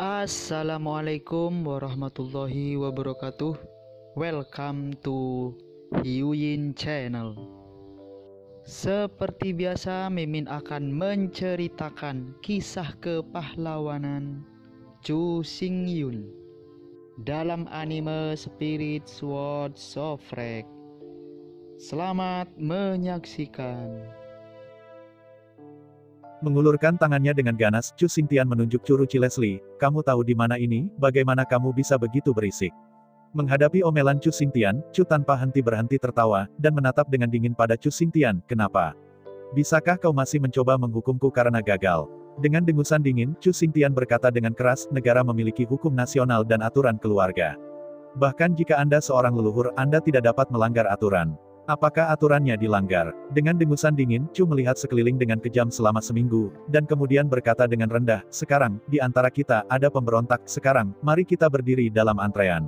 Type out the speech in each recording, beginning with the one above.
Assalamualaikum warahmatullahi wabarakatuh. Welcome to Hyuyin Channel. Seperti biasa, Mimin akan menceritakan kisah kepahlawanan Chu Xingyun dalam anime Spirit Sword Shofrek. Selamat menyaksikan. Mengulurkan tangannya dengan ganas, Chu Xingtian menunjuk Curuci Leslie, "Kamu tahu di mana ini? Bagaimana kamu bisa begitu berisik?" Menghadapi omelan Chu Xingtian, Chu tanpa henti-berhenti tertawa, dan menatap dengan dingin pada Chu Xingtian, "Kenapa? Bisakah kau masih mencoba menghukumku karena gagal?" Dengan dengusan dingin, Chu Xingtian berkata dengan keras, "Negara memiliki hukum nasional dan aturan keluarga. Bahkan jika Anda seorang leluhur, Anda tidak dapat melanggar aturan. Apakah aturannya dilanggar?" Dengan dengusan dingin, Chu melihat sekeliling dengan kejam selama seminggu, dan kemudian berkata dengan rendah, "Sekarang, di antara kita, ada pemberontak. Sekarang, mari kita berdiri dalam antrean."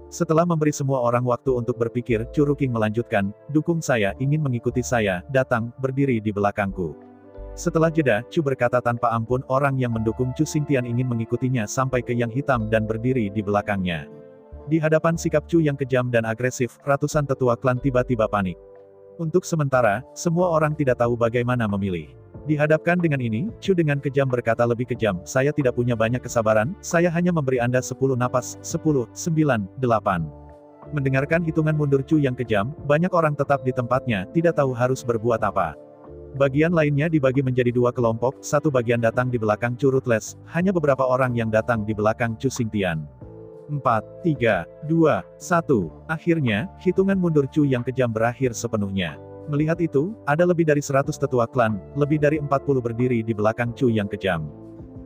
Setelah memberi semua orang waktu untuk berpikir, Chu Ruking melanjutkan, "Dukung saya, ingin mengikuti saya, datang, berdiri di belakangku." Setelah jeda, Chu berkata tanpa ampun, orang yang mendukung Chu Xingtian ingin mengikutinya sampai ke Yang Hitam dan berdiri di belakangnya. Di hadapan sikap Chu yang kejam dan agresif, ratusan tetua klan tiba-tiba panik. Untuk sementara, semua orang tidak tahu bagaimana memilih. Dihadapkan dengan ini, Chu dengan kejam berkata lebih kejam, "Saya tidak punya banyak kesabaran, saya hanya memberi Anda 10 napas, 10, 9, 8. Mendengarkan hitungan mundur Chu yang kejam, banyak orang tetap di tempatnya, tidak tahu harus berbuat apa. Bagian lainnya dibagi menjadi dua kelompok, satu bagian datang di belakang Chu Ruthless, hanya beberapa orang yang datang di belakang Chu Xingtian. 4, 3, 2, 1. Akhirnya, hitungan mundur Chu yang kejam berakhir sepenuhnya. Melihat itu, ada lebih dari 100 tetua klan, lebih dari 40 berdiri di belakang Chu yang kejam.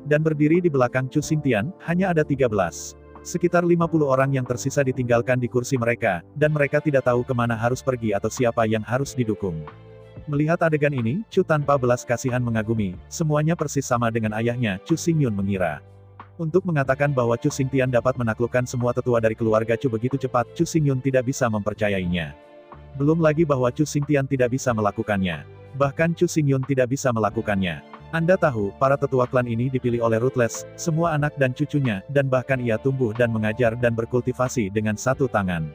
Dan berdiri di belakang Chu Xingtian, hanya ada 13. Sekitar 50 orang yang tersisa ditinggalkan di kursi mereka, dan mereka tidak tahu kemana harus pergi atau siapa yang harus didukung. Melihat adegan ini, Chu tanpa belas kasihan mengagumi, semuanya persis sama dengan ayahnya, Chu Xingyun mengira. Untuk mengatakan bahwa Chu Xingtian dapat menaklukkan semua tetua dari keluarga Chu begitu cepat, Chu Xingyun tidak bisa mempercayainya. Belum lagi bahwa Chu Xingtian tidak bisa melakukannya. Bahkan Chu Xingyun tidak bisa melakukannya. Anda tahu, para tetua klan ini dipilih oleh Ruthless, semua anak dan cucunya, dan bahkan ia tumbuh dan mengajar dan berkultivasi dengan satu tangan.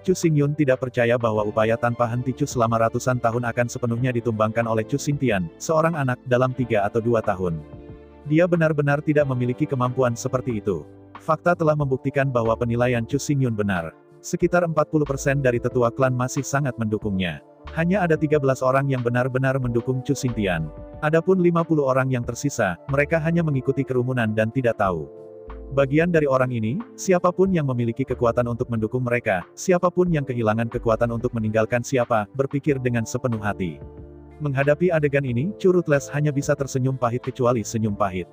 Chu Xingyun tidak percaya bahwa upaya tanpa henti Chu selama ratusan tahun akan sepenuhnya ditumbangkan oleh Chu Xingtian, seorang anak, dalam 3 atau 2 tahun. Dia benar-benar tidak memiliki kemampuan seperti itu. Fakta telah membuktikan bahwa penilaian Chu Xingyun benar. Sekitar 40% dari tetua klan masih sangat mendukungnya. Hanya ada 13 orang yang benar-benar mendukung Chu Xingtian. Adapun 50 orang yang tersisa, mereka hanya mengikuti kerumunan dan tidak tahu. Bagian dari orang ini, siapapun yang memiliki kekuatan untuk mendukung mereka, siapapun yang kehilangan kekuatan untuk meninggalkan siapa, berpikir dengan sepenuh hati. Menghadapi adegan ini, Chu Ruthless hanya bisa tersenyum pahit kecuali senyum pahit.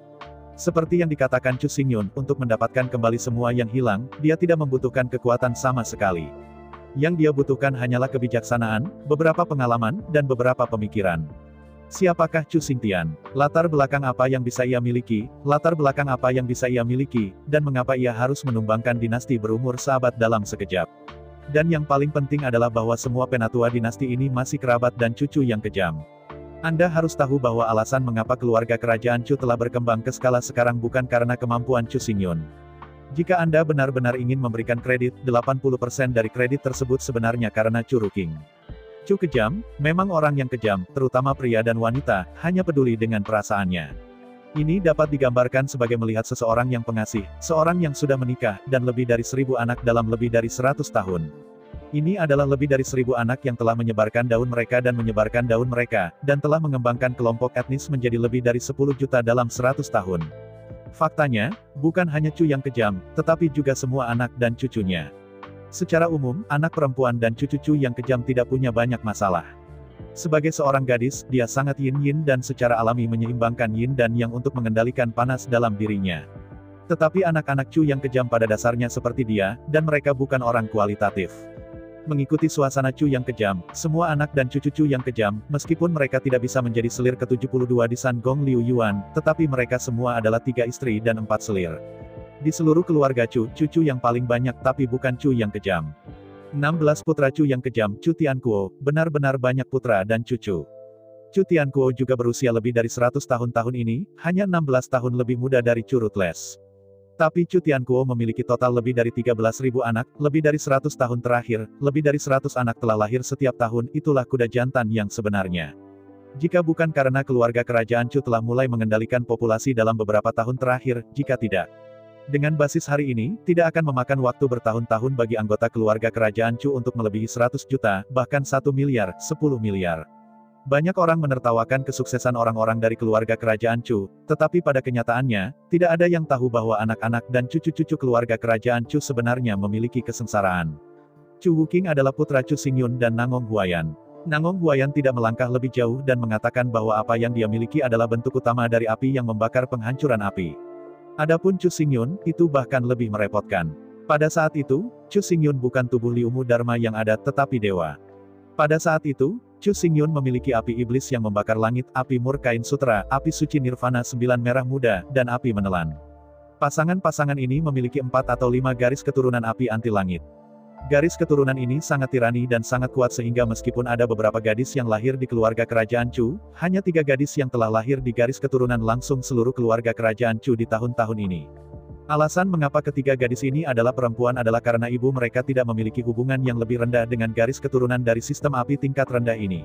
Seperti yang dikatakan Chu Xingyun, untuk mendapatkan kembali semua yang hilang, dia tidak membutuhkan kekuatan sama sekali. Yang dia butuhkan hanyalah kebijaksanaan, beberapa pengalaman, dan beberapa pemikiran. Siapakah Chu Xingtian? Latar belakang apa yang bisa ia miliki, dan mengapa ia harus menumbangkan dinasti berumur seabad dalam sekejap? Dan yang paling penting adalah bahwa semua penatua dinasti ini masih kerabat dan cucu yang kejam. Anda harus tahu bahwa alasan mengapa keluarga kerajaan Chu telah berkembang ke skala sekarang bukan karena kemampuan Chu Xingyun. Jika Anda benar-benar ingin memberikan kredit, 80% dari kredit tersebut sebenarnya karena Chu Ruking. Chu kejam, memang orang yang kejam, terutama pria dan wanita, hanya peduli dengan perasaannya. Ini dapat digambarkan sebagai melihat seseorang yang pengasih, seorang yang sudah menikah, dan lebih dari 1000 anak dalam lebih dari 100 tahun. Ini adalah lebih dari 1000 anak yang telah menyebarkan daun mereka dan telah mengembangkan kelompok etnis menjadi lebih dari 10 juta dalam 100 tahun. Faktanya, bukan hanya Chu yang kejam, tetapi juga semua anak dan cucunya. Secara umum, anak perempuan dan cucu Chu yang kejam tidak punya banyak masalah. Sebagai seorang gadis, dia sangat yin-yin dan secara alami menyeimbangkan yin dan yang untuk mengendalikan panas dalam dirinya. Tetapi anak-anak Chu yang kejam pada dasarnya seperti dia, dan mereka bukan orang kualitatif. Mengikuti suasana Chu yang kejam, semua anak dan cucu Chu yang kejam, meskipun mereka tidak bisa menjadi selir ke-72 di San Gong Liu Yuan, tetapi mereka semua adalah 3 istri dan 4 selir. Di seluruh keluarga Chu, cucu yang paling banyak tapi bukan Chu yang kejam. 16 putra Chu yang kejam, Chu Tianquo, benar-benar banyak putra dan cucu. Chu Tianquo juga berusia lebih dari 100 tahun ini, hanya 16 tahun lebih muda dari Chu Ruthless. Tapi Chu Tianquo memiliki total lebih dari 13.000 anak, lebih dari 100 tahun terakhir, lebih dari 100 anak telah lahir setiap tahun, itulah kuda jantan yang sebenarnya. Jika bukan karena keluarga kerajaan Chu telah mulai mengendalikan populasi dalam beberapa tahun terakhir, jika tidak. Dengan basis hari ini, tidak akan memakan waktu bertahun-tahun bagi anggota keluarga kerajaan Chu untuk melebihi 100 juta, bahkan 1 miliar, 10 miliar. Banyak orang menertawakan kesuksesan orang-orang dari keluarga kerajaan Chu, tetapi pada kenyataannya, tidak ada yang tahu bahwa anak-anak dan cucu-cucu keluarga kerajaan Chu sebenarnya memiliki kesengsaraan. Chu Wuqing adalah putra Chu Xingyun dan Nangong Huayan. Nangong Huayan tidak melangkah lebih jauh dan mengatakan bahwa apa yang dia miliki adalah bentuk utama dari api yang membakar penghancuran api. Adapun Chu Xingyun, itu bahkan lebih merepotkan. Pada saat itu, Chu Xingyun bukan tubuh Liu Mu Dharma yang ada, tetapi dewa. Pada saat itu, Chu Xingyun memiliki api iblis yang membakar langit, api murkain sutra, api suci nirvana 9 merah muda, dan api menelan. Pasangan-pasangan ini memiliki 4 atau 5 garis keturunan api anti langit. Garis keturunan ini sangat tirani dan sangat kuat sehingga meskipun ada beberapa gadis yang lahir di keluarga kerajaan Chu, hanya 3 gadis yang telah lahir di garis keturunan langsung seluruh keluarga kerajaan Chu di tahun-tahun ini. Alasan mengapa ketiga gadis ini adalah perempuan adalah karena ibu mereka tidak memiliki hubungan yang lebih rendah dengan garis keturunan dari sistem api tingkat rendah ini.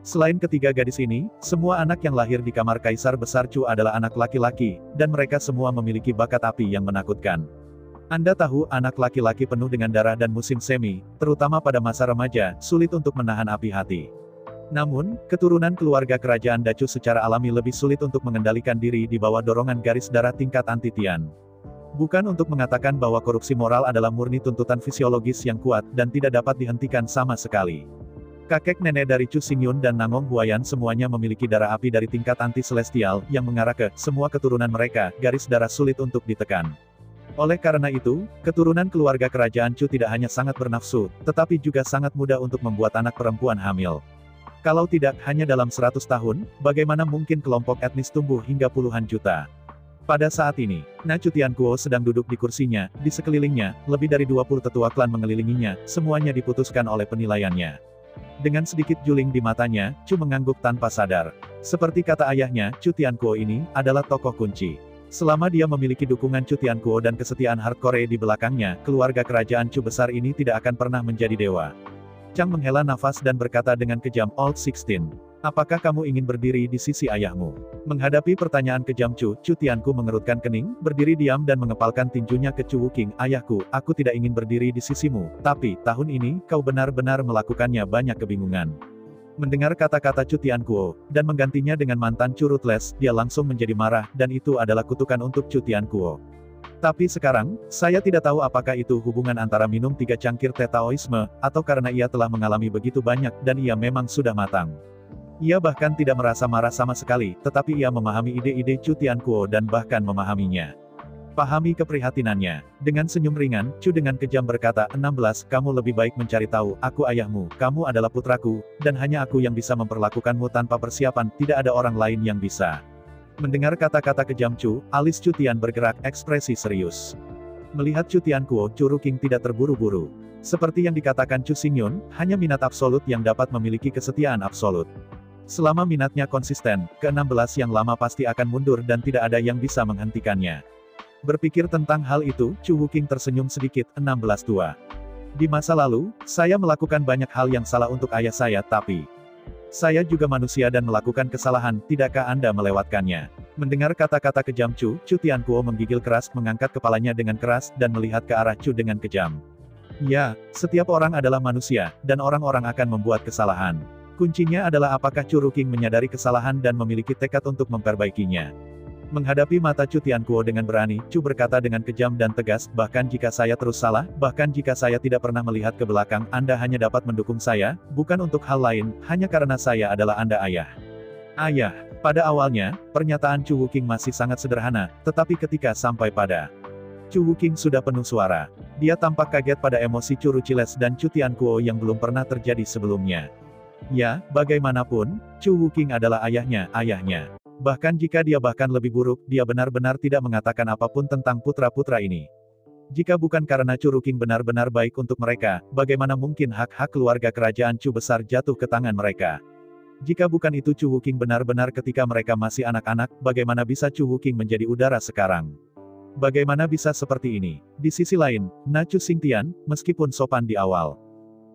Selain ketiga gadis ini, semua anak yang lahir di kamar Kaisar Besar Chu adalah anak laki-laki, dan mereka semua memiliki bakat api yang menakutkan. Anda tahu, anak laki-laki penuh dengan darah dan musim semi, terutama pada masa remaja, sulit untuk menahan api hati. Namun, keturunan keluarga kerajaan Dacu secara alami lebih sulit untuk mengendalikan diri di bawah dorongan garis darah tingkat anti-Tian. Bukan untuk mengatakan bahwa korupsi moral adalah murni tuntutan fisiologis yang kuat dan tidak dapat dihentikan sama sekali. Kakek nenek dari Chu Xingyun dan Nangong Huayan semuanya memiliki darah api dari tingkat anti-celestial, yang mengarah ke semua keturunan mereka, garis darah sulit untuk ditekan. Oleh karena itu, keturunan keluarga kerajaan Chu tidak hanya sangat bernafsu, tetapi juga sangat mudah untuk membuat anak perempuan hamil. Kalau tidak, hanya dalam 100 tahun, bagaimana mungkin kelompok etnis tumbuh hingga puluhan juta? Pada saat ini, Chu Tianquo sedang duduk di kursinya, di sekelilingnya, lebih dari 20 tetua klan mengelilinginya, semuanya diputuskan oleh penilaiannya. Dengan sedikit juling di matanya, Chu mengangguk tanpa sadar. Seperti kata ayahnya, Chu Tianquo ini adalah tokoh kunci. Selama dia memiliki dukungan Chu Tianquo dan kesetiaan hardcore di belakangnya, keluarga kerajaan Chu besar ini tidak akan pernah menjadi dewa. Chang menghela nafas dan berkata dengan kejam, "Old 16. Apakah kamu ingin berdiri di sisi ayahmu?" Menghadapi pertanyaan kejam Chu Tianquo mengerutkan kening, berdiri diam dan mengepalkan tinjunya ke Chu Wuqing. "Ayahku, aku tidak ingin berdiri di sisimu, tapi, tahun ini, kau benar-benar melakukannya banyak kebingungan." Mendengar kata-kata Chu Tianquo, dan menggantinya dengan mantan Chu Ruthless, dia langsung menjadi marah, dan itu adalah kutukan untuk Chu Tianquo. Tapi sekarang, saya tidak tahu apakah itu hubungan antara minum 3 cangkir teh Taoisme, atau karena ia telah mengalami begitu banyak, dan ia memang sudah matang. Ia bahkan tidak merasa marah sama sekali, tetapi ia memahami ide-ide Chu Tianquo dan bahkan memahaminya. Pahami keprihatinannya. Dengan senyum ringan, Chu dengan kejam berkata, 16, kamu lebih baik mencari tahu, aku ayahmu, kamu adalah putraku, dan hanya aku yang bisa memperlakukanmu tanpa persiapan, tidak ada orang lain yang bisa. Mendengar kata-kata kejam Chu, alis Chu Tian bergerak, ekspresi serius. Melihat Chu Tianquo, Chu Ruqing tidak terburu-buru. Seperti yang dikatakan Chu Xingyun, hanya minat absolut yang dapat memiliki kesetiaan absolut. Selama minatnya konsisten, ke-16 yang lama pasti akan mundur dan tidak ada yang bisa menghentikannya. Berpikir tentang hal itu, Chu Wuqing tersenyum sedikit, 16 tua. Di masa lalu, saya melakukan banyak hal yang salah untuk ayah saya, tapi saya juga manusia dan melakukan kesalahan, tidakkah Anda melewatkannya? Mendengar kata-kata kejam Chu Tianquo menggigil keras, mengangkat kepalanya dengan keras, dan melihat ke arah Chu dengan kejam. Ya, setiap orang adalah manusia, dan orang-orang akan membuat kesalahan. Kuncinya adalah apakah Chu Ruqing menyadari kesalahan dan memiliki tekad untuk memperbaikinya. Menghadapi mata Chu Tianquo dengan berani, Chu berkata dengan kejam dan tegas, bahkan jika saya terus salah, bahkan jika saya tidak pernah melihat ke belakang, Anda hanya dapat mendukung saya, bukan untuk hal lain, hanya karena saya adalah Anda ayah. Ayah. Pada awalnya, pernyataan Chu Wuqing masih sangat sederhana, tetapi ketika sampai pada Chu Wuqing sudah penuh suara. Dia tampak kaget pada emosi Chu Ruchiles dan Chu Tianquo yang belum pernah terjadi sebelumnya. Ya, bagaimanapun, Chu Wuqing adalah ayahnya. Bahkan jika dia bahkan lebih buruk, dia benar-benar tidak mengatakan apapun tentang putra-putra ini. Jika bukan karena Chu Ruqing benar-benar baik untuk mereka, bagaimana mungkin hak-hak keluarga kerajaan Chu besar jatuh ke tangan mereka? Jika bukan itu Chu Wuqing benar-benar ketika mereka masih anak-anak, bagaimana bisa Chu Wuqing menjadi udara sekarang? bagaimana bisa seperti ini? Di sisi lain, Chu Xingtian, meskipun sopan di awal.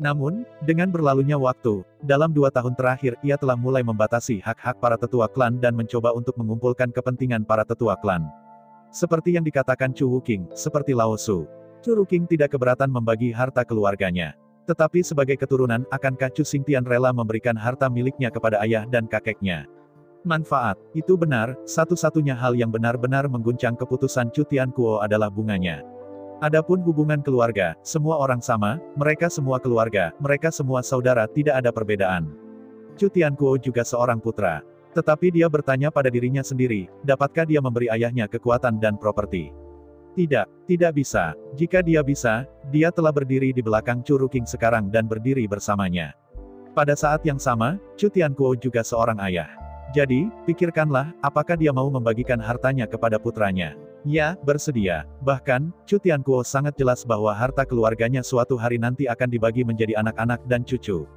Namun, dengan berlalunya waktu, dalam 2 tahun terakhir ia telah mulai membatasi hak-hak para tetua klan dan mencoba untuk mengumpulkan kepentingan para tetua klan. Seperti yang dikatakan Chu Wuking, seperti Lao Su. Chu Wuking tidak keberatan membagi harta keluarganya. Tetapi sebagai keturunan, akankah Chu Xingtian rela memberikan harta miliknya kepada ayah dan kakeknya? Manfaat, itu benar, satu-satunya hal yang benar-benar mengguncang keputusan Chu Tianquo adalah bunganya. Adapun hubungan keluarga, semua orang sama, mereka semua keluarga, mereka semua saudara, tidak ada perbedaan. Chu Tianquo juga seorang putra. Tetapi dia bertanya pada dirinya sendiri, dapatkah dia memberi ayahnya kekuatan dan properti? Tidak, tidak bisa. Jika dia bisa, dia telah berdiri di belakang Chu Ruking sekarang dan berdiri bersamanya. Pada saat yang sama, Chu Tianquo juga seorang ayah. Jadi, pikirkanlah, apakah dia mau membagikan hartanya kepada putranya? Ya, bersedia. Bahkan, Chu Tianquo sangat jelas bahwa harta keluarganya suatu hari nanti akan dibagi menjadi anak-anak dan cucu.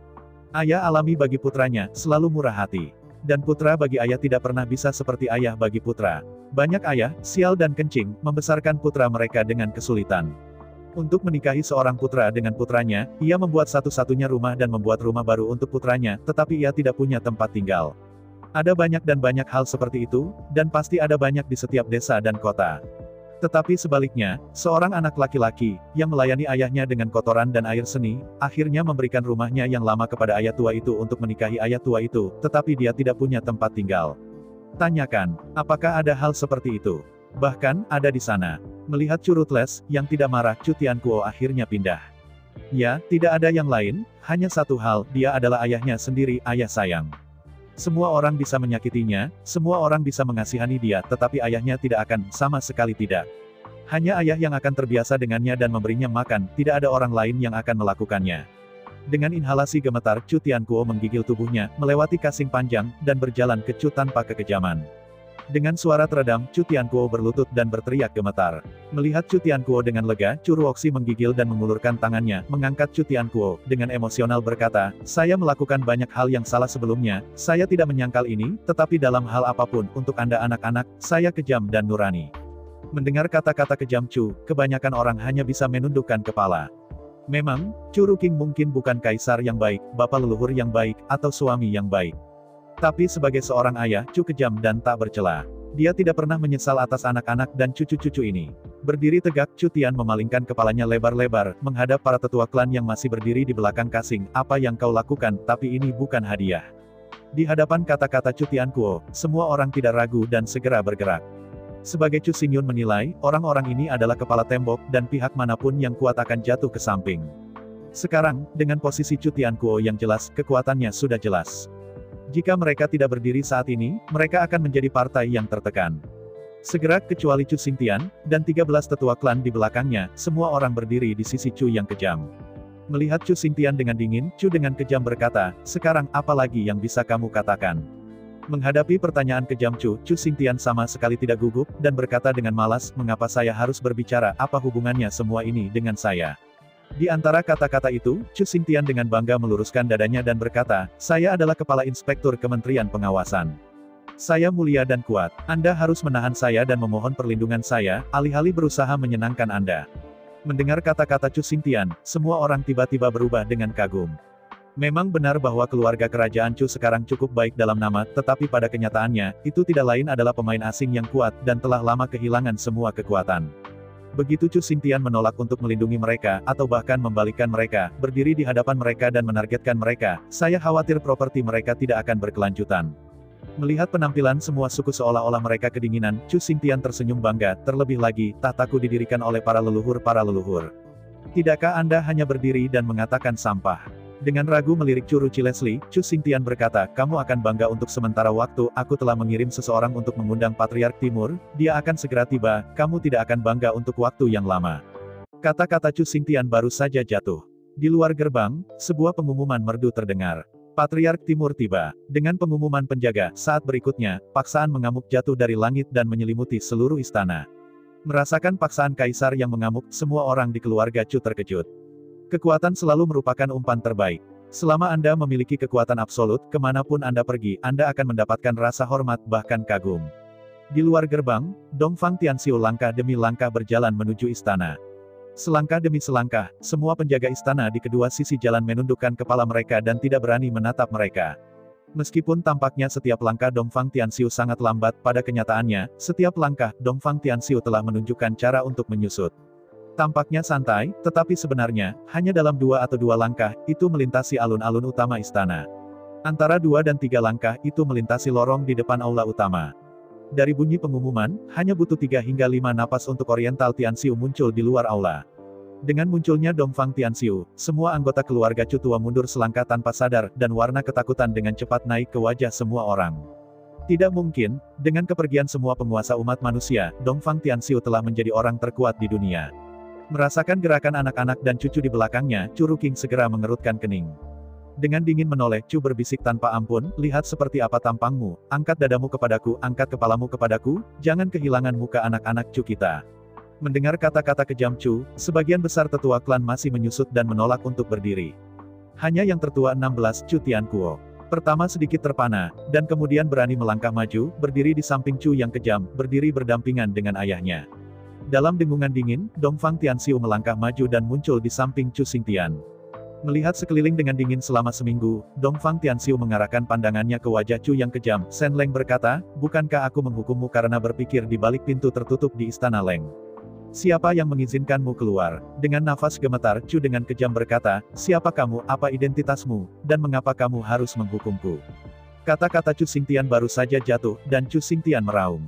Ayah alami bagi putranya, selalu murah hati. Dan putra bagi ayah tidak pernah bisa seperti ayah bagi putra. Banyak ayah, sial dan kencing, membesarkan putra mereka dengan kesulitan. Untuk menikahi seorang putra dengan putranya, ia membuat satu-satunya rumah dan membuat rumah baru untuk putranya, tetapi ia tidak punya tempat tinggal. Ada banyak hal seperti itu, dan pasti ada banyak di setiap desa dan kota. Tetapi sebaliknya, seorang anak laki-laki, yang melayani ayahnya dengan kotoran dan air seni, akhirnya memberikan rumahnya yang lama kepada ayah tua itu untuk menikahi ayah tua itu, tetapi dia tidak punya tempat tinggal. Tanyakan, apakah ada hal seperti itu? Bahkan, ada di sana. Melihat Chu Ruthless, yang tidak marah, Chu Tianquo akhirnya pindah. Ya, tidak ada yang lain, hanya satu hal, dia adalah ayahnya sendiri, ayah sayang. Semua orang bisa menyakitinya, semua orang bisa mengasihani dia, tetapi ayahnya tidak akan, sama sekali tidak. Hanya ayah yang akan terbiasa dengannya dan memberinya makan, tidak ada orang lain yang akan melakukannya. Dengan inhalasi gemetar, Chu Tianquo menggigil tubuhnya, melewati kasing panjang, dan berjalan ke Chu tanpa kekejaman. Dengan suara teredam, Chu Tianquo berlutut dan berteriak gemetar. Melihat Chu Tianquo dengan lega, Chu Ruoxi menggigil dan mengulurkan tangannya, mengangkat Chu Tianquo, dengan emosional berkata, saya melakukan banyak hal yang salah sebelumnya, saya tidak menyangkal ini, tetapi dalam hal apapun, untuk Anda anak-anak, saya kejam dan nurani. Mendengar kata-kata kejam Chu, kebanyakan orang hanya bisa menundukkan kepala. Memang, Chu Ruking mungkin bukan kaisar yang baik, bapak leluhur yang baik, atau suami yang baik. Tapi sebagai seorang ayah, Chu kejam dan tak bercela. Dia tidak pernah menyesal atas anak-anak dan cucu-cucu ini. Berdiri tegak, Chu Tian memalingkan kepalanya lebar-lebar, menghadap para tetua klan yang masih berdiri di belakang kasing, apa yang kau lakukan, tapi ini bukan hadiah. Di hadapan kata-kata Chu Tianquo, semua orang tidak ragu dan segera bergerak. Sebagai Chu Xingyun menilai, orang-orang ini adalah kepala tembok, dan pihak manapun yang kuat akan jatuh ke samping. Sekarang, dengan posisi Chu Tianquo yang jelas, kekuatannya sudah jelas. Jika mereka tidak berdiri saat ini, mereka akan menjadi partai yang tertekan. Segera, kecuali Chu Xingtian, dan 13 tetua klan di belakangnya, semua orang berdiri di sisi Chu yang kejam. Melihat Chu Xingtian dengan dingin, Chu dengan kejam berkata, sekarang, apa lagi yang bisa kamu katakan? Menghadapi pertanyaan kejam Chu, Chu Xingtian sama sekali tidak gugup, dan berkata dengan malas, mengapa saya harus berbicara, apa hubungannya semua ini dengan saya? Di antara kata-kata itu, Chu Xingtian dengan bangga meluruskan dadanya dan berkata, saya adalah Kepala Inspektur Kementerian Pengawasan. Saya mulia dan kuat. Anda harus menahan saya dan memohon perlindungan saya, alih-alih berusaha menyenangkan Anda. Mendengar kata-kata Chu Xingtian, semua orang tiba-tiba berubah dengan kagum. Memang benar bahwa keluarga kerajaan Chu sekarang cukup baik dalam nama, tetapi pada kenyataannya, itu tidak lain adalah pemain asing yang kuat, dan telah lama kehilangan semua kekuatan. Begitu Chu Xingtian menolak untuk melindungi mereka, atau bahkan membalikkan mereka, berdiri di hadapan mereka dan menargetkan mereka, saya khawatir properti mereka tidak akan berkelanjutan. Melihat penampilan semua suku seolah-olah mereka kedinginan, Chu Xingtian tersenyum bangga, terlebih lagi, tahtaku didirikan oleh para leluhur. Tidakkah Anda hanya berdiri dan mengatakan sampah? Dengan ragu melirik Chu Ruchilesli, Chu Xingtian berkata, kamu akan bangga untuk sementara waktu, aku telah mengirim seseorang untuk mengundang Patriark Timur, dia akan segera tiba, kamu tidak akan bangga untuk waktu yang lama. Kata-kata Chu Xingtian baru saja jatuh. Di luar gerbang, sebuah pengumuman merdu terdengar. Patriark Timur tiba. Dengan pengumuman penjaga, saat berikutnya, paksaan mengamuk jatuh dari langit dan menyelimuti seluruh istana. Merasakan paksaan kaisar yang mengamuk, semua orang di keluarga Chu terkejut. Kekuatan selalu merupakan umpan terbaik. Selama Anda memiliki kekuatan absolut, kemanapun Anda pergi, Anda akan mendapatkan rasa hormat, bahkan kagum. Di luar gerbang, Dongfang Tianxiu langkah demi langkah berjalan menuju istana. Selangkah demi selangkah, semua penjaga istana di kedua sisi jalan menundukkan kepala mereka dan tidak berani menatap mereka. Meskipun tampaknya setiap langkah Dongfang Tianxiu sangat lambat, pada kenyataannya, setiap langkah Dongfang Tianxiu telah menunjukkan cara untuk menyusut. Tampaknya santai, tetapi sebenarnya, hanya dalam 2 atau 2 langkah, itu melintasi alun-alun utama istana. Antara 2 dan 3 langkah, itu melintasi lorong di depan aula utama. Dari bunyi pengumuman, hanya butuh 3 hingga 5 napas untuk Oriental Tianxiu muncul di luar aula. Dengan munculnya Dongfang Tianxiu, semua anggota keluarga Chu tua mundur selangkah tanpa sadar, dan warna ketakutan dengan cepat naik ke wajah semua orang. Tidak mungkin, dengan kepergian semua penguasa umat manusia, Dongfang Tianxiu telah menjadi orang terkuat di dunia. Merasakan gerakan anak-anak dan cucu di belakangnya, Chu Ruking segera mengerutkan kening. Dengan dingin menoleh, Chu berbisik tanpa ampun, lihat seperti apa tampangmu, angkat dadamu kepadaku, angkat kepalamu kepadaku, jangan kehilangan muka anak-anak Chu kita. Mendengar kata-kata kejam Chu, sebagian besar tetua klan masih menyusut dan menolak untuk berdiri. Hanya yang tertua 16, Chu Tianquo. Pertama sedikit terpana, dan kemudian berani melangkah maju, berdiri di samping Chu yang kejam, berdiri berdampingan dengan ayahnya. Dalam dengungan dingin, Dongfang Tianxiu melangkah maju dan muncul di samping Chu Xingtian. Melihat sekeliling dengan dingin selama seminggu, Dongfang Tianxiu mengarahkan pandangannya ke wajah Chu yang kejam. Shen Leng berkata, bukankah aku menghukummu karena berpikir di balik pintu tertutup di istana Leng? Siapa yang mengizinkanmu keluar? Dengan nafas gemetar, Chu dengan kejam berkata, siapa kamu, apa identitasmu, dan mengapa kamu harus menghukumku? Kata-kata Chu Xingtian baru saja jatuh, dan Chu Xingtian meraung.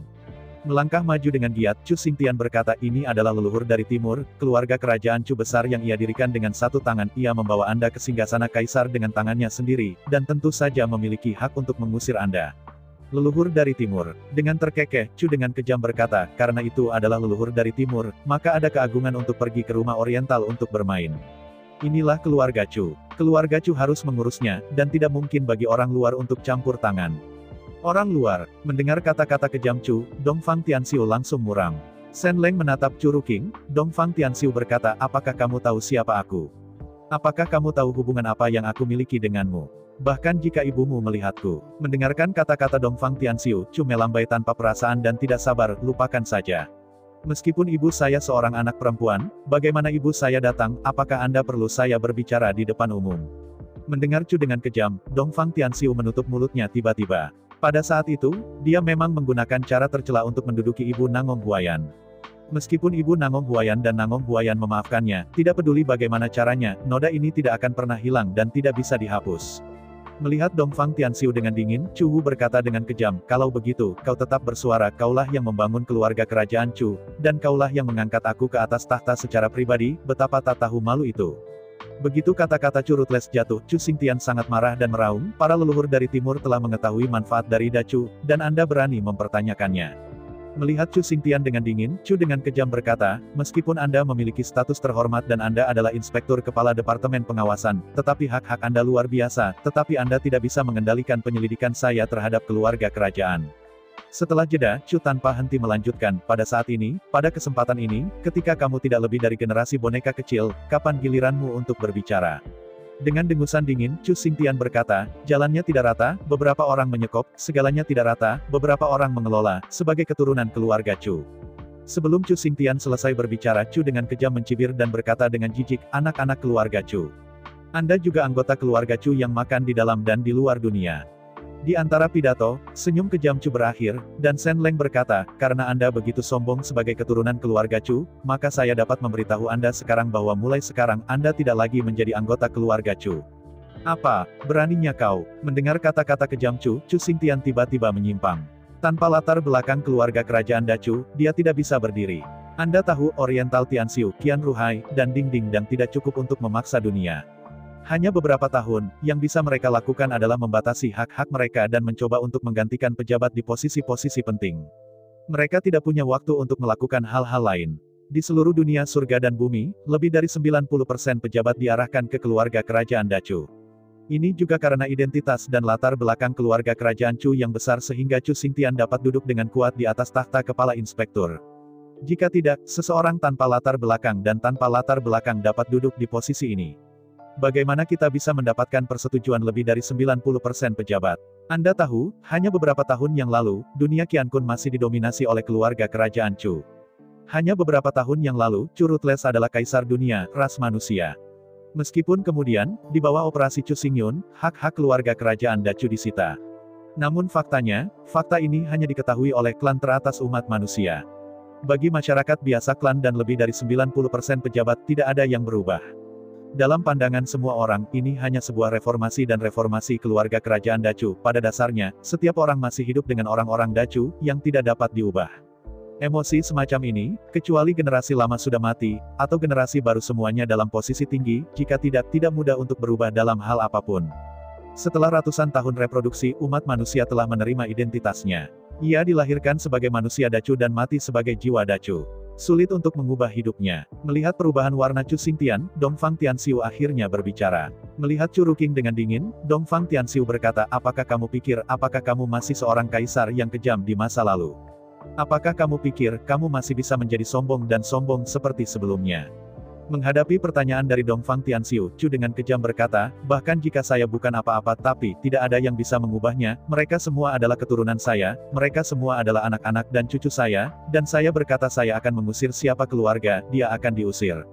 Melangkah maju dengan giat, Chu Xingtian berkata, ini adalah leluhur dari timur, keluarga kerajaan Chu besar yang ia dirikan dengan satu tangan, ia membawa Anda ke singgasana kaisar dengan tangannya sendiri, dan tentu saja memiliki hak untuk mengusir Anda. Leluhur dari timur. Dengan terkekeh, Chu dengan kejam berkata, karena itu adalah leluhur dari timur, maka ada keagungan untuk pergi ke rumah Oriental untuk bermain. Inilah keluarga Chu. Keluarga Chu harus mengurusnya, dan tidak mungkin bagi orang luar untuk campur tangan. Orang luar, mendengar kata-kata kejam Chu, Dongfang Tianxiu langsung muram. Shen Leng menatap Chu Ruking, Dongfang Tianxiu berkata, apakah kamu tahu siapa aku? Apakah kamu tahu hubungan apa yang aku miliki denganmu? Bahkan jika ibumu melihatku. Mendengarkan kata-kata Dongfang Tianxiu, Chu melambai tanpa perasaan dan tidak sabar, lupakan saja. Meskipun ibu saya seorang anak perempuan, bagaimana ibu saya datang, apakah Anda perlu saya berbicara di depan umum? Mendengar Chu dengan kejam, Dongfang Tianxiu menutup mulutnya tiba-tiba. Pada saat itu, dia memang menggunakan cara tercela untuk menduduki ibu Nangong Huayan. Meskipun ibu Nangong Huayan dan Nangong Huayan memaafkannya, tidak peduli bagaimana caranya, noda ini tidak akan pernah hilang dan tidak bisa dihapus. Melihat Dongfang Tianxiu dengan dingin, Chu Wu berkata dengan kejam, kalau begitu, kau tetap bersuara, kaulah yang membangun keluarga kerajaan Chu, dan kaulah yang mengangkat aku ke atas tahta secara pribadi, betapa tak tahu malu itu. Begitu kata-kata Chu Rutles jatuh, Chu Xingtian sangat marah dan meraung, para leluhur dari timur telah mengetahui manfaat dari Dacu, dan Anda berani mempertanyakannya. Melihat Chu Xingtian dengan dingin, Chu dengan kejam berkata, meskipun Anda memiliki status terhormat dan Anda adalah inspektur kepala departemen pengawasan, tetapi hak-hak Anda luar biasa, tetapi Anda tidak bisa mengendalikan penyelidikan saya terhadap keluarga kerajaan. Setelah jeda, Chu tanpa henti melanjutkan, pada saat ini, pada kesempatan ini, ketika kamu tidak lebih dari generasi boneka kecil, kapan giliranmu untuk berbicara? Dengan dengusan dingin, Chu Xingtian berkata, jalannya tidak rata, beberapa orang menyekop, segalanya tidak rata, beberapa orang mengelola, sebagai keturunan keluarga Chu. Sebelum Chu Xingtian selesai berbicara, Chu dengan kejam mencibir dan berkata dengan jijik, anak-anak keluarga Chu. Anda juga anggota keluarga Chu yang makan di dalam dan di luar dunia. Di antara pidato, senyum kejam Chu berakhir, dan Shen Leng berkata, karena Anda begitu sombong sebagai keturunan keluarga Chu, maka saya dapat memberitahu Anda sekarang bahwa mulai sekarang, Anda tidak lagi menjadi anggota keluarga Chu. Apa, beraninya kau? Mendengar kata-kata kejam Chu, Chu Xingtian tiba-tiba menyimpang. Tanpa latar belakang keluarga kerajaan Dacu, dia tidak bisa berdiri. Anda tahu, Oriental Tianxiu, Qian Ruhai, dan Ding Ding Dang tidak cukup untuk memaksa dunia. Hanya beberapa tahun, yang bisa mereka lakukan adalah membatasi hak-hak mereka dan mencoba untuk menggantikan pejabat di posisi-posisi penting. Mereka tidak punya waktu untuk melakukan hal-hal lain. Di seluruh dunia surga dan bumi, lebih dari 90% pejabat diarahkan ke keluarga kerajaan Dacu. Ini juga karena identitas dan latar belakang keluarga kerajaan Chu yang besar sehingga Chu Xingtian dapat duduk dengan kuat di atas tahta kepala inspektur. Jika tidak, seseorang tanpa latar belakang dan tanpa latar belakang dapat duduk di posisi ini. bagaimana kita bisa mendapatkan persetujuan lebih dari 90% pejabat? Anda tahu, hanya beberapa tahun yang lalu, dunia Qiankun masih didominasi oleh keluarga kerajaan Chu. Hanya beberapa tahun yang lalu, Chu Rutles adalah kaisar dunia, ras manusia. Meskipun kemudian, di bawah operasi Chu Xingyun, hak-hak keluarga kerajaan Dacu disita. Namun faktanya, fakta ini hanya diketahui oleh klan teratas umat manusia. Bagi masyarakat biasa klan dan lebih dari 90% pejabat tidak ada yang berubah. Dalam pandangan semua orang, ini hanya sebuah reformasi dan reformasi keluarga kerajaan Dacu. Pada dasarnya, setiap orang masih hidup dengan orang-orang Dacu, yang tidak dapat diubah. Emosi semacam ini, kecuali generasi lama sudah mati, atau generasi baru semuanya dalam posisi tinggi, jika tidak mudah untuk berubah dalam hal apapun. Setelah ratusan tahun reproduksi, umat manusia telah menerima identitasnya. Ia dilahirkan sebagai manusia Dacu dan mati sebagai jiwa Dacu. Sulit untuk mengubah hidupnya. Melihat perubahan warna Chu Xingtian, Dongfang Tianxiu akhirnya berbicara. Melihat Chu Ruqing dengan dingin, Dongfang Tianxiu berkata, apakah kamu pikir, apakah kamu masih seorang kaisar yang kejam di masa lalu? Apakah kamu pikir, kamu masih bisa menjadi sombong dan sombong seperti sebelumnya? Menghadapi pertanyaan dari Dongfang Tianxiu, Chu dengan kejam berkata, bahkan jika saya bukan apa-apa tapi, tidak ada yang bisa mengubahnya, mereka semua adalah keturunan saya, mereka semua adalah anak-anak dan cucu saya, dan saya berkata saya akan mengusir siapa keluarga, dia akan diusir.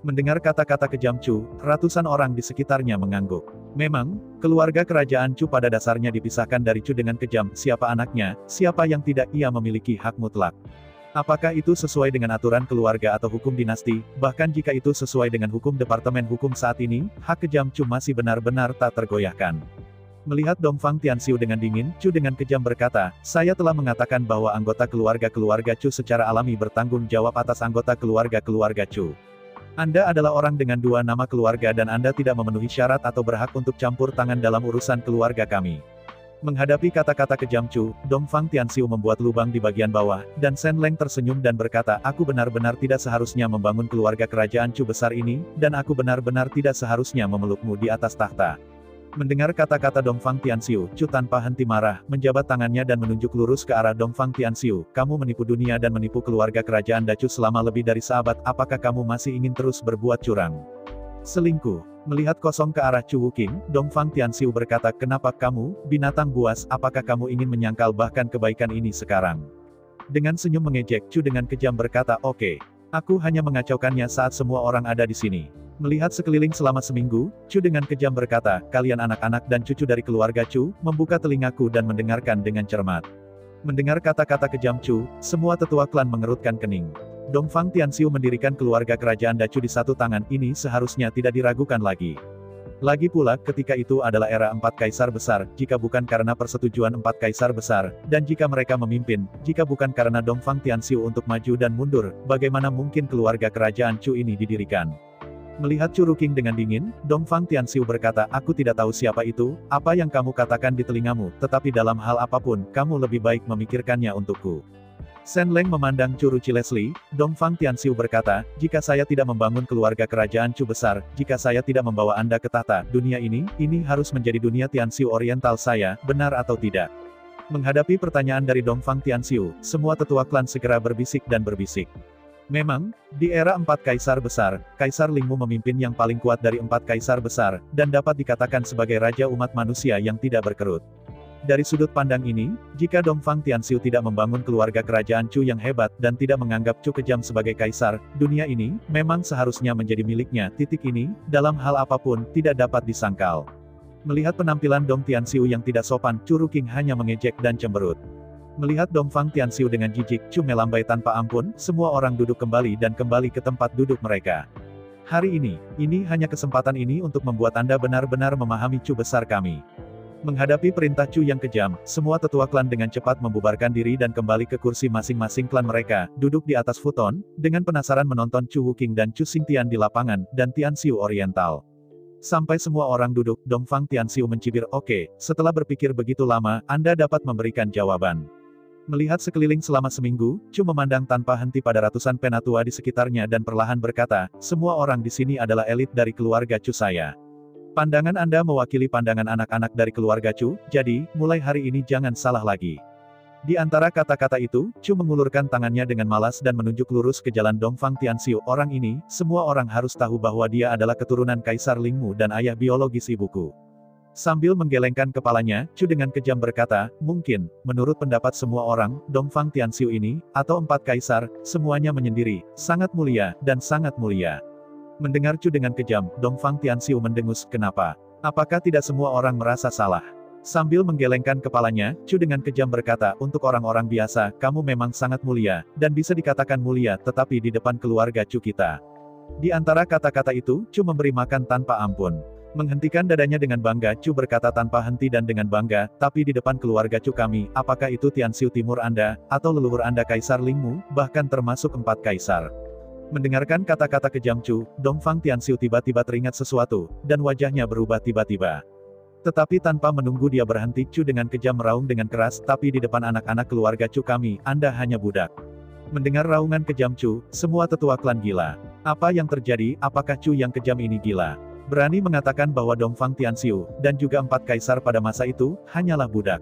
Mendengar kata-kata kejam Chu, ratusan orang di sekitarnya mengangguk. Memang, keluarga kerajaan Chu pada dasarnya dipisahkan dari Chu dengan kejam, siapa anaknya, siapa yang tidak, ia memiliki hak mutlak. Apakah itu sesuai dengan aturan keluarga atau hukum dinasti, bahkan jika itu sesuai dengan hukum Departemen Hukum saat ini, hak kejam Chu masih benar-benar tak tergoyahkan. Melihat Dongfang Tianxiu dengan dingin, Chu dengan kejam berkata, saya telah mengatakan bahwa anggota keluarga Chu secara alami bertanggung jawab atas anggota keluarga Chu. Anda adalah orang dengan dua nama keluarga dan Anda tidak memenuhi syarat atau berhak untuk campur tangan dalam urusan keluarga kami. Menghadapi kata-kata kejam Chu, Dongfang Tianxiu membuat lubang di bagian bawah, dan Shen Leng tersenyum dan berkata, aku benar-benar tidak seharusnya membangun keluarga kerajaan Chu besar ini, dan aku benar-benar tidak seharusnya memelukmu di atas tahta. Mendengar kata-kata Dongfang Tianxiu, Chu tanpa henti marah, menjabat tangannya dan menunjuk lurus ke arah Dongfang Tianxiu, kamu menipu dunia dan menipu keluarga kerajaan Dacu selama lebih dari seabad, apakah kamu masih ingin terus berbuat curang? Selingkuh. Melihat kosong ke arah Chu Wuqing, Dongfang Tianxiu berkata, kenapa kamu, binatang buas, apakah kamu ingin menyangkal bahkan kebaikan ini sekarang? Dengan senyum mengejek, Chu dengan kejam berkata, oke. Aku hanya mengacaukannya saat semua orang ada di sini. Melihat sekeliling selama seminggu, Chu dengan kejam berkata, kalian anak-anak dan cucu dari keluarga Chu, membuka telingaku dan mendengarkan dengan cermat. Mendengar kata-kata kejam Chu, semua tetua klan mengerutkan kening. Dongfang Tianxiu mendirikan keluarga kerajaan Dacu di satu tangan, ini seharusnya tidak diragukan lagi. Lagi pula, ketika itu adalah era 4 kaisar besar, jika bukan karena persetujuan 4 kaisar besar, dan jika mereka memimpin, jika bukan karena Dongfang Tianxiu untuk maju dan mundur, bagaimana mungkin keluarga kerajaan Chu ini didirikan? Melihat Chu Ruqing dengan dingin, Dongfang Tianxiu berkata, aku tidak tahu siapa itu, apa yang kamu katakan di telingamu, tetapi dalam hal apapun, kamu lebih baik memikirkannya untukku. Shen Leng memandang Chu Ruqilesli, Dongfang Tianxiu berkata, jika saya tidak membangun keluarga kerajaan Chu besar, jika saya tidak membawa Anda ke tahta, dunia ini harus menjadi dunia Tianxiu Oriental saya, benar atau tidak? Menghadapi pertanyaan dari Dongfang Tianxiu, semua tetua klan segera berbisik dan berbisik. Memang, di era 4 kaisar besar, Kaisar Lingmu memimpin yang paling kuat dari 4 kaisar besar, dan dapat dikatakan sebagai raja umat manusia yang tidak berkerut. Dari sudut pandang ini, jika Dongfang Tianxiu tidak membangun keluarga kerajaan Chu yang hebat dan tidak menganggap Chu kejam sebagai kaisar, dunia ini memang seharusnya menjadi miliknya. Titik ini, dalam hal apapun, tidak dapat disangkal. Melihat penampilan Dong Tianxiu yang tidak sopan, Chu Ruqing hanya mengejek dan cemberut. Melihat Dongfang Tianxiu dengan jijik, Chu melambai tanpa ampun, semua orang duduk kembali dan kembali ke tempat duduk mereka. Hari ini hanya kesempatan ini untuk membuat Anda benar-benar memahami Chu besar kami. Menghadapi perintah Chu yang kejam, semua tetua klan dengan cepat membubarkan diri dan kembali ke kursi masing-masing klan mereka, duduk di atas futon, dengan penasaran menonton Chu Wuqing dan Chu Xingtian di lapangan, dan Tianxiu Oriental. Sampai semua orang duduk, Dongfang Tianxiu mencibir, oke, setelah berpikir begitu lama, Anda dapat memberikan jawaban. Melihat sekeliling selama seminggu, Chu memandang tanpa henti pada ratusan penatua di sekitarnya dan perlahan berkata, semua orang di sini adalah elit dari keluarga Chu saya. Pandangan Anda mewakili pandangan anak-anak dari keluarga Chu, jadi, mulai hari ini jangan salah lagi. Di antara kata-kata itu, Chu mengulurkan tangannya dengan malas dan menunjuk lurus ke jalan Dongfang Tianxiu. Orang ini, semua orang harus tahu bahwa dia adalah keturunan Kaisar Lingmu dan ayah biologis ibuku. Sambil menggelengkan kepalanya, Chu dengan kejam berkata, mungkin, menurut pendapat semua orang, Dongfang Tianxiu ini, atau 4 kaisar, semuanya menyendiri, sangat mulia, dan sangat mulia. Mendengar Chu dengan kejam, Dongfang Tianxiu mendengus, kenapa? Apakah tidak semua orang merasa salah? Sambil menggelengkan kepalanya, Chu dengan kejam berkata, untuk orang-orang biasa, kamu memang sangat mulia, dan bisa dikatakan mulia, tetapi di depan keluarga Chu kita. Di antara kata-kata itu, Chu memberi makan tanpa ampun. Menghentikan dadanya dengan bangga, Chu berkata tanpa henti dan dengan bangga, tapi di depan keluarga Chu kami, apakah itu Tianxiu Timur Anda, atau leluhur Anda Kaisar Lingmu, bahkan termasuk 4 kaisar. Mendengarkan kata-kata kejam Chu, Dongfang Tianxiu tiba-tiba teringat sesuatu, dan wajahnya berubah tiba-tiba. Tetapi tanpa menunggu dia berhenti, Chu dengan kejam meraung dengan keras, tapi di depan anak-anak keluarga Chu kami, Anda hanya budak. Mendengar raungan kejam Chu, semua tetua klan gila. Apa yang terjadi, apakah Chu yang kejam ini gila? Berani mengatakan bahwa Dongfang Tianxiu, dan juga 4 kaisar pada masa itu, hanyalah budak.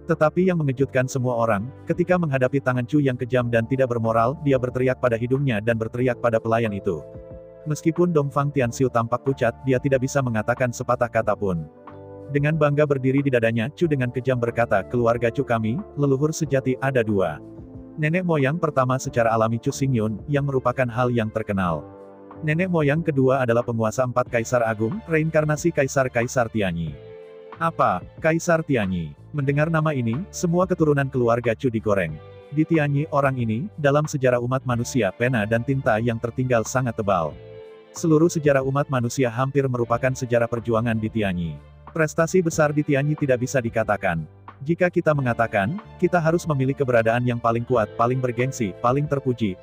Tetapi yang mengejutkan semua orang, ketika menghadapi tangan Chu yang kejam dan tidak bermoral, dia berteriak pada hidungnya dan berteriak pada pelayan itu. Meskipun Dongfang Tianxiu tampak pucat, dia tidak bisa mengatakan sepatah kata pun. Dengan bangga berdiri di dadanya, Chu dengan kejam berkata, keluarga Chu kami, leluhur sejati, ada 2. Nenek moyang pertama secara alami Chu Xingyun, yang merupakan hal yang terkenal. Nenek moyang kedua adalah penguasa 4 kaisar agung, reinkarnasi Kaisar-Kaisar Tianyi. Apa? Kaisar Tianyi. Mendengar nama ini, semua keturunan keluarga Chu digoreng. Di Tianyi, orang ini, dalam sejarah umat manusia, pena dan tinta yang tertinggal sangat tebal. Seluruh sejarah umat manusia hampir merupakan sejarah perjuangan di Tianyi. Prestasi besar di Tianyi tidak bisa dikatakan. Jika kita mengatakan, kita harus memilih keberadaan yang paling kuat, paling bergengsi, paling terpuji,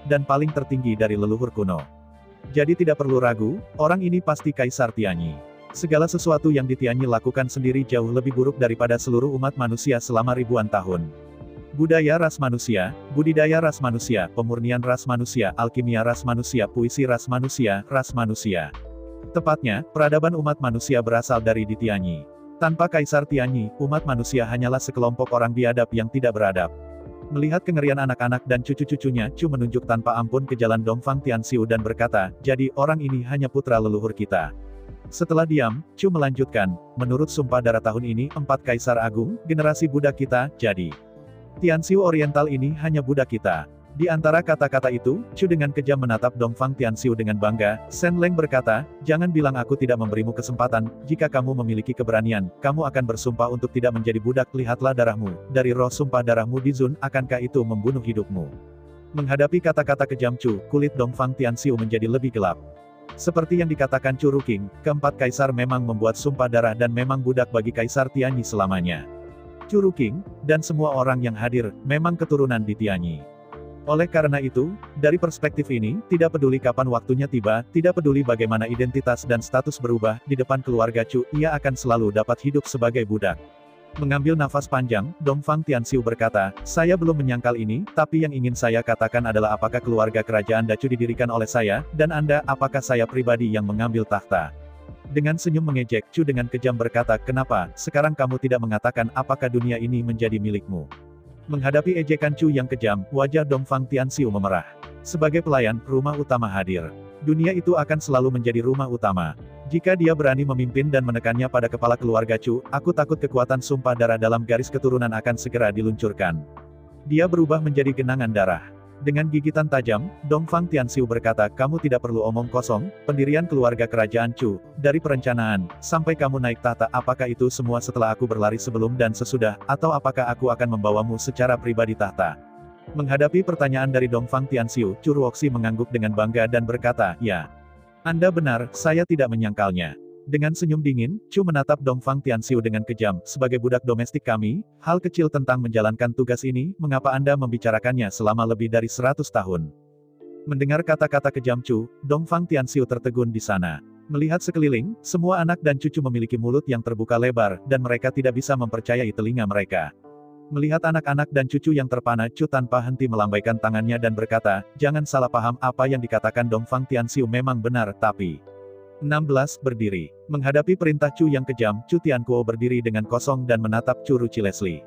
dan paling tertinggi dari leluhur kuno. Jadi tidak perlu ragu, orang ini pasti Kaisar Tianyi. Segala sesuatu yang di Tianyi lakukan sendiri jauh lebih buruk daripada seluruh umat manusia selama ribuan tahun. Budaya ras manusia, budidaya ras manusia, pemurnian ras manusia, alkimia ras manusia, puisi ras manusia, ras manusia. Tepatnya, peradaban umat manusia berasal dari di Tianyi. Tanpa Kaisar Tianyi, umat manusia hanyalah sekelompok orang biadab yang tidak beradab. Melihat kengerian anak-anak dan cucu-cucunya, Chu menunjuk tanpa ampun ke jalan Dongfang Tianxiu dan berkata, jadi, orang ini hanya putra leluhur kita. Setelah diam, Chu melanjutkan, menurut sumpah darah tahun ini, 4 kaisar agung, generasi budak kita, jadi. Tianxiu Oriental ini hanya budak kita. Di antara kata-kata itu, Chu dengan kejam menatap Dongfang Tianxiu dengan bangga. Shen Leng berkata, jangan bilang aku tidak memberimu kesempatan, jika kamu memiliki keberanian, kamu akan bersumpah untuk tidak menjadi budak, lihatlah darahmu, dari roh sumpah darahmu di Zun, akankah itu membunuh hidupmu? Menghadapi kata-kata kejam Chu, kulit Dongfang Tianxiu menjadi lebih gelap. Seperti yang dikatakan Chu Ruking, keempat kaisar memang membuat sumpah darah dan memang budak bagi Kaisar Tianyi selamanya. Chu Ruking, dan semua orang yang hadir, memang keturunan di Tianyi. Oleh karena itu, dari perspektif ini, tidak peduli kapan waktunya tiba, tidak peduli bagaimana identitas dan status berubah, di depan keluarga Chu, ia akan selalu dapat hidup sebagai budak. Mengambil nafas panjang, Dongfang Tianxiu berkata, saya belum menyangkal ini, tapi yang ingin saya katakan adalah apakah keluarga kerajaan Dacu didirikan oleh saya, dan Anda, apakah saya pribadi yang mengambil takhta? Dengan senyum mengejek, Chu dengan kejam berkata, kenapa, sekarang kamu tidak mengatakan apakah dunia ini menjadi milikmu? Menghadapi ejekan Chu yang kejam, wajah Dongfang Tianxiu memerah. Sebagai pelayan, rumah utama hadir. Dunia itu akan selalu menjadi rumah utama. Jika dia berani memimpin dan menekannya pada kepala keluarga Chu, aku takut kekuatan sumpah darah dalam garis keturunan akan segera diluncurkan. Dia berubah menjadi genangan darah. Dengan gigitan tajam, Dongfang Tianxiu berkata, kamu tidak perlu omong kosong, pendirian keluarga kerajaan Chu, dari perencanaan, sampai kamu naik tahta, apakah itu semua setelah aku berlari sebelum dan sesudah, atau apakah aku akan membawamu secara pribadi tahta? Menghadapi pertanyaan dari Dongfang Tianxiu, Chu Ruoxi mengangguk dengan bangga dan berkata, ya. Anda benar, saya tidak menyangkalnya. Dengan senyum dingin, Chu menatap Dongfang Tianxiu dengan kejam, sebagai budak domestik kami, hal kecil tentang menjalankan tugas ini, mengapa Anda membicarakannya selama lebih dari 100 tahun? Mendengar kata-kata kejam Chu, Dongfang Tianxiu tertegun di sana. Melihat sekeliling, semua anak dan cucu memiliki mulut yang terbuka lebar, dan mereka tidak bisa mempercayai telinga mereka. Melihat anak-anak dan cucu yang terpana, Chu tanpa henti melambaikan tangannya dan berkata, jangan salah paham, apa yang dikatakan Dongfang Tianxiu memang benar, tapi... 16. Berdiri. Menghadapi perintah Chu yang kejam, Chu Tianquo berdiri dengan kosong dan menatap Chu Ruchi Leslie.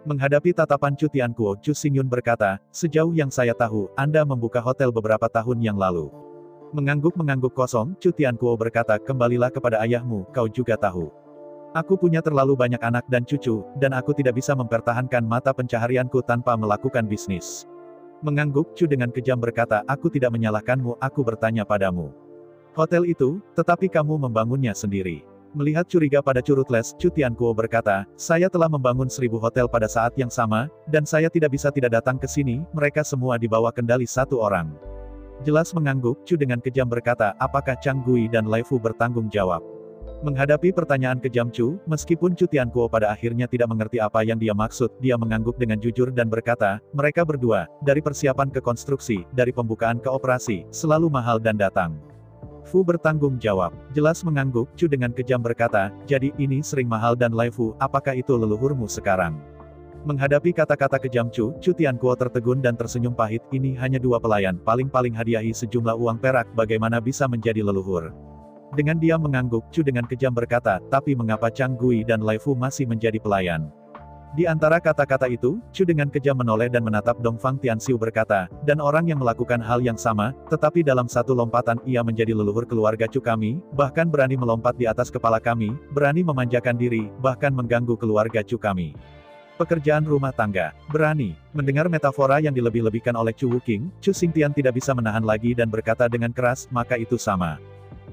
Menghadapi tatapan Chu Tianquo, Chu Xingyun berkata, sejauh yang saya tahu, Anda membuka hotel beberapa tahun yang lalu. Mengangguk-mengangguk kosong, Chu Tianquo berkata, kembalilah kepada ayahmu, kau juga tahu. Aku punya terlalu banyak anak dan cucu, dan aku tidak bisa mempertahankan mata pencaharianku tanpa melakukan bisnis. Mengangguk, Chu dengan kejam berkata, aku tidak menyalahkanmu, aku bertanya padamu. Hotel itu, tetapi kamu membangunnya sendiri. Melihat curiga pada Chu Ruthless, Chu Tianquo berkata, saya telah membangun 1000 hotel pada saat yang sama, dan saya tidak bisa tidak datang ke sini, mereka semua di bawah kendali satu orang. Jelas mengangguk, Chu dengan kejam berkata, apakah Chang Gui dan Lai Fu bertanggung jawab? Menghadapi pertanyaan kejam Chu, meskipun Chu Tianquo pada akhirnya tidak mengerti apa yang dia maksud, dia mengangguk dengan jujur dan berkata, mereka berdua, dari persiapan ke konstruksi, dari pembukaan ke operasi, selalu mahal dan datang. Fu bertanggung jawab. Jelas mengangguk, Chu dengan kejam berkata, jadi ini sering mahal dan Lai Fu, apakah itu leluhurmu sekarang? Menghadapi kata-kata kejam Chu, Chu Tianquo tertegun dan tersenyum pahit, ini hanya 2 pelayan, paling-paling hadiahi sejumlah uang perak, bagaimana bisa menjadi leluhur? Dengan dia mengangguk, Chu dengan kejam berkata, tapi mengapa Chang Gui dan Lai Fu masih menjadi pelayan? Di antara kata-kata itu, Chu dengan kejam menoleh dan menatap Dongfang Tianxiu berkata, dan orang yang melakukan hal yang sama, tetapi dalam satu lompatan ia menjadi leluhur keluarga Chu kami, bahkan berani melompat di atas kepala kami, berani memanjakan diri, bahkan mengganggu keluarga Chu kami. Pekerjaan rumah tangga. Berani. Mendengar metafora yang dilebih-lebihkan oleh Chu Wuqing, Chu Xingtian tidak bisa menahan lagi dan berkata dengan keras, maka itu sama.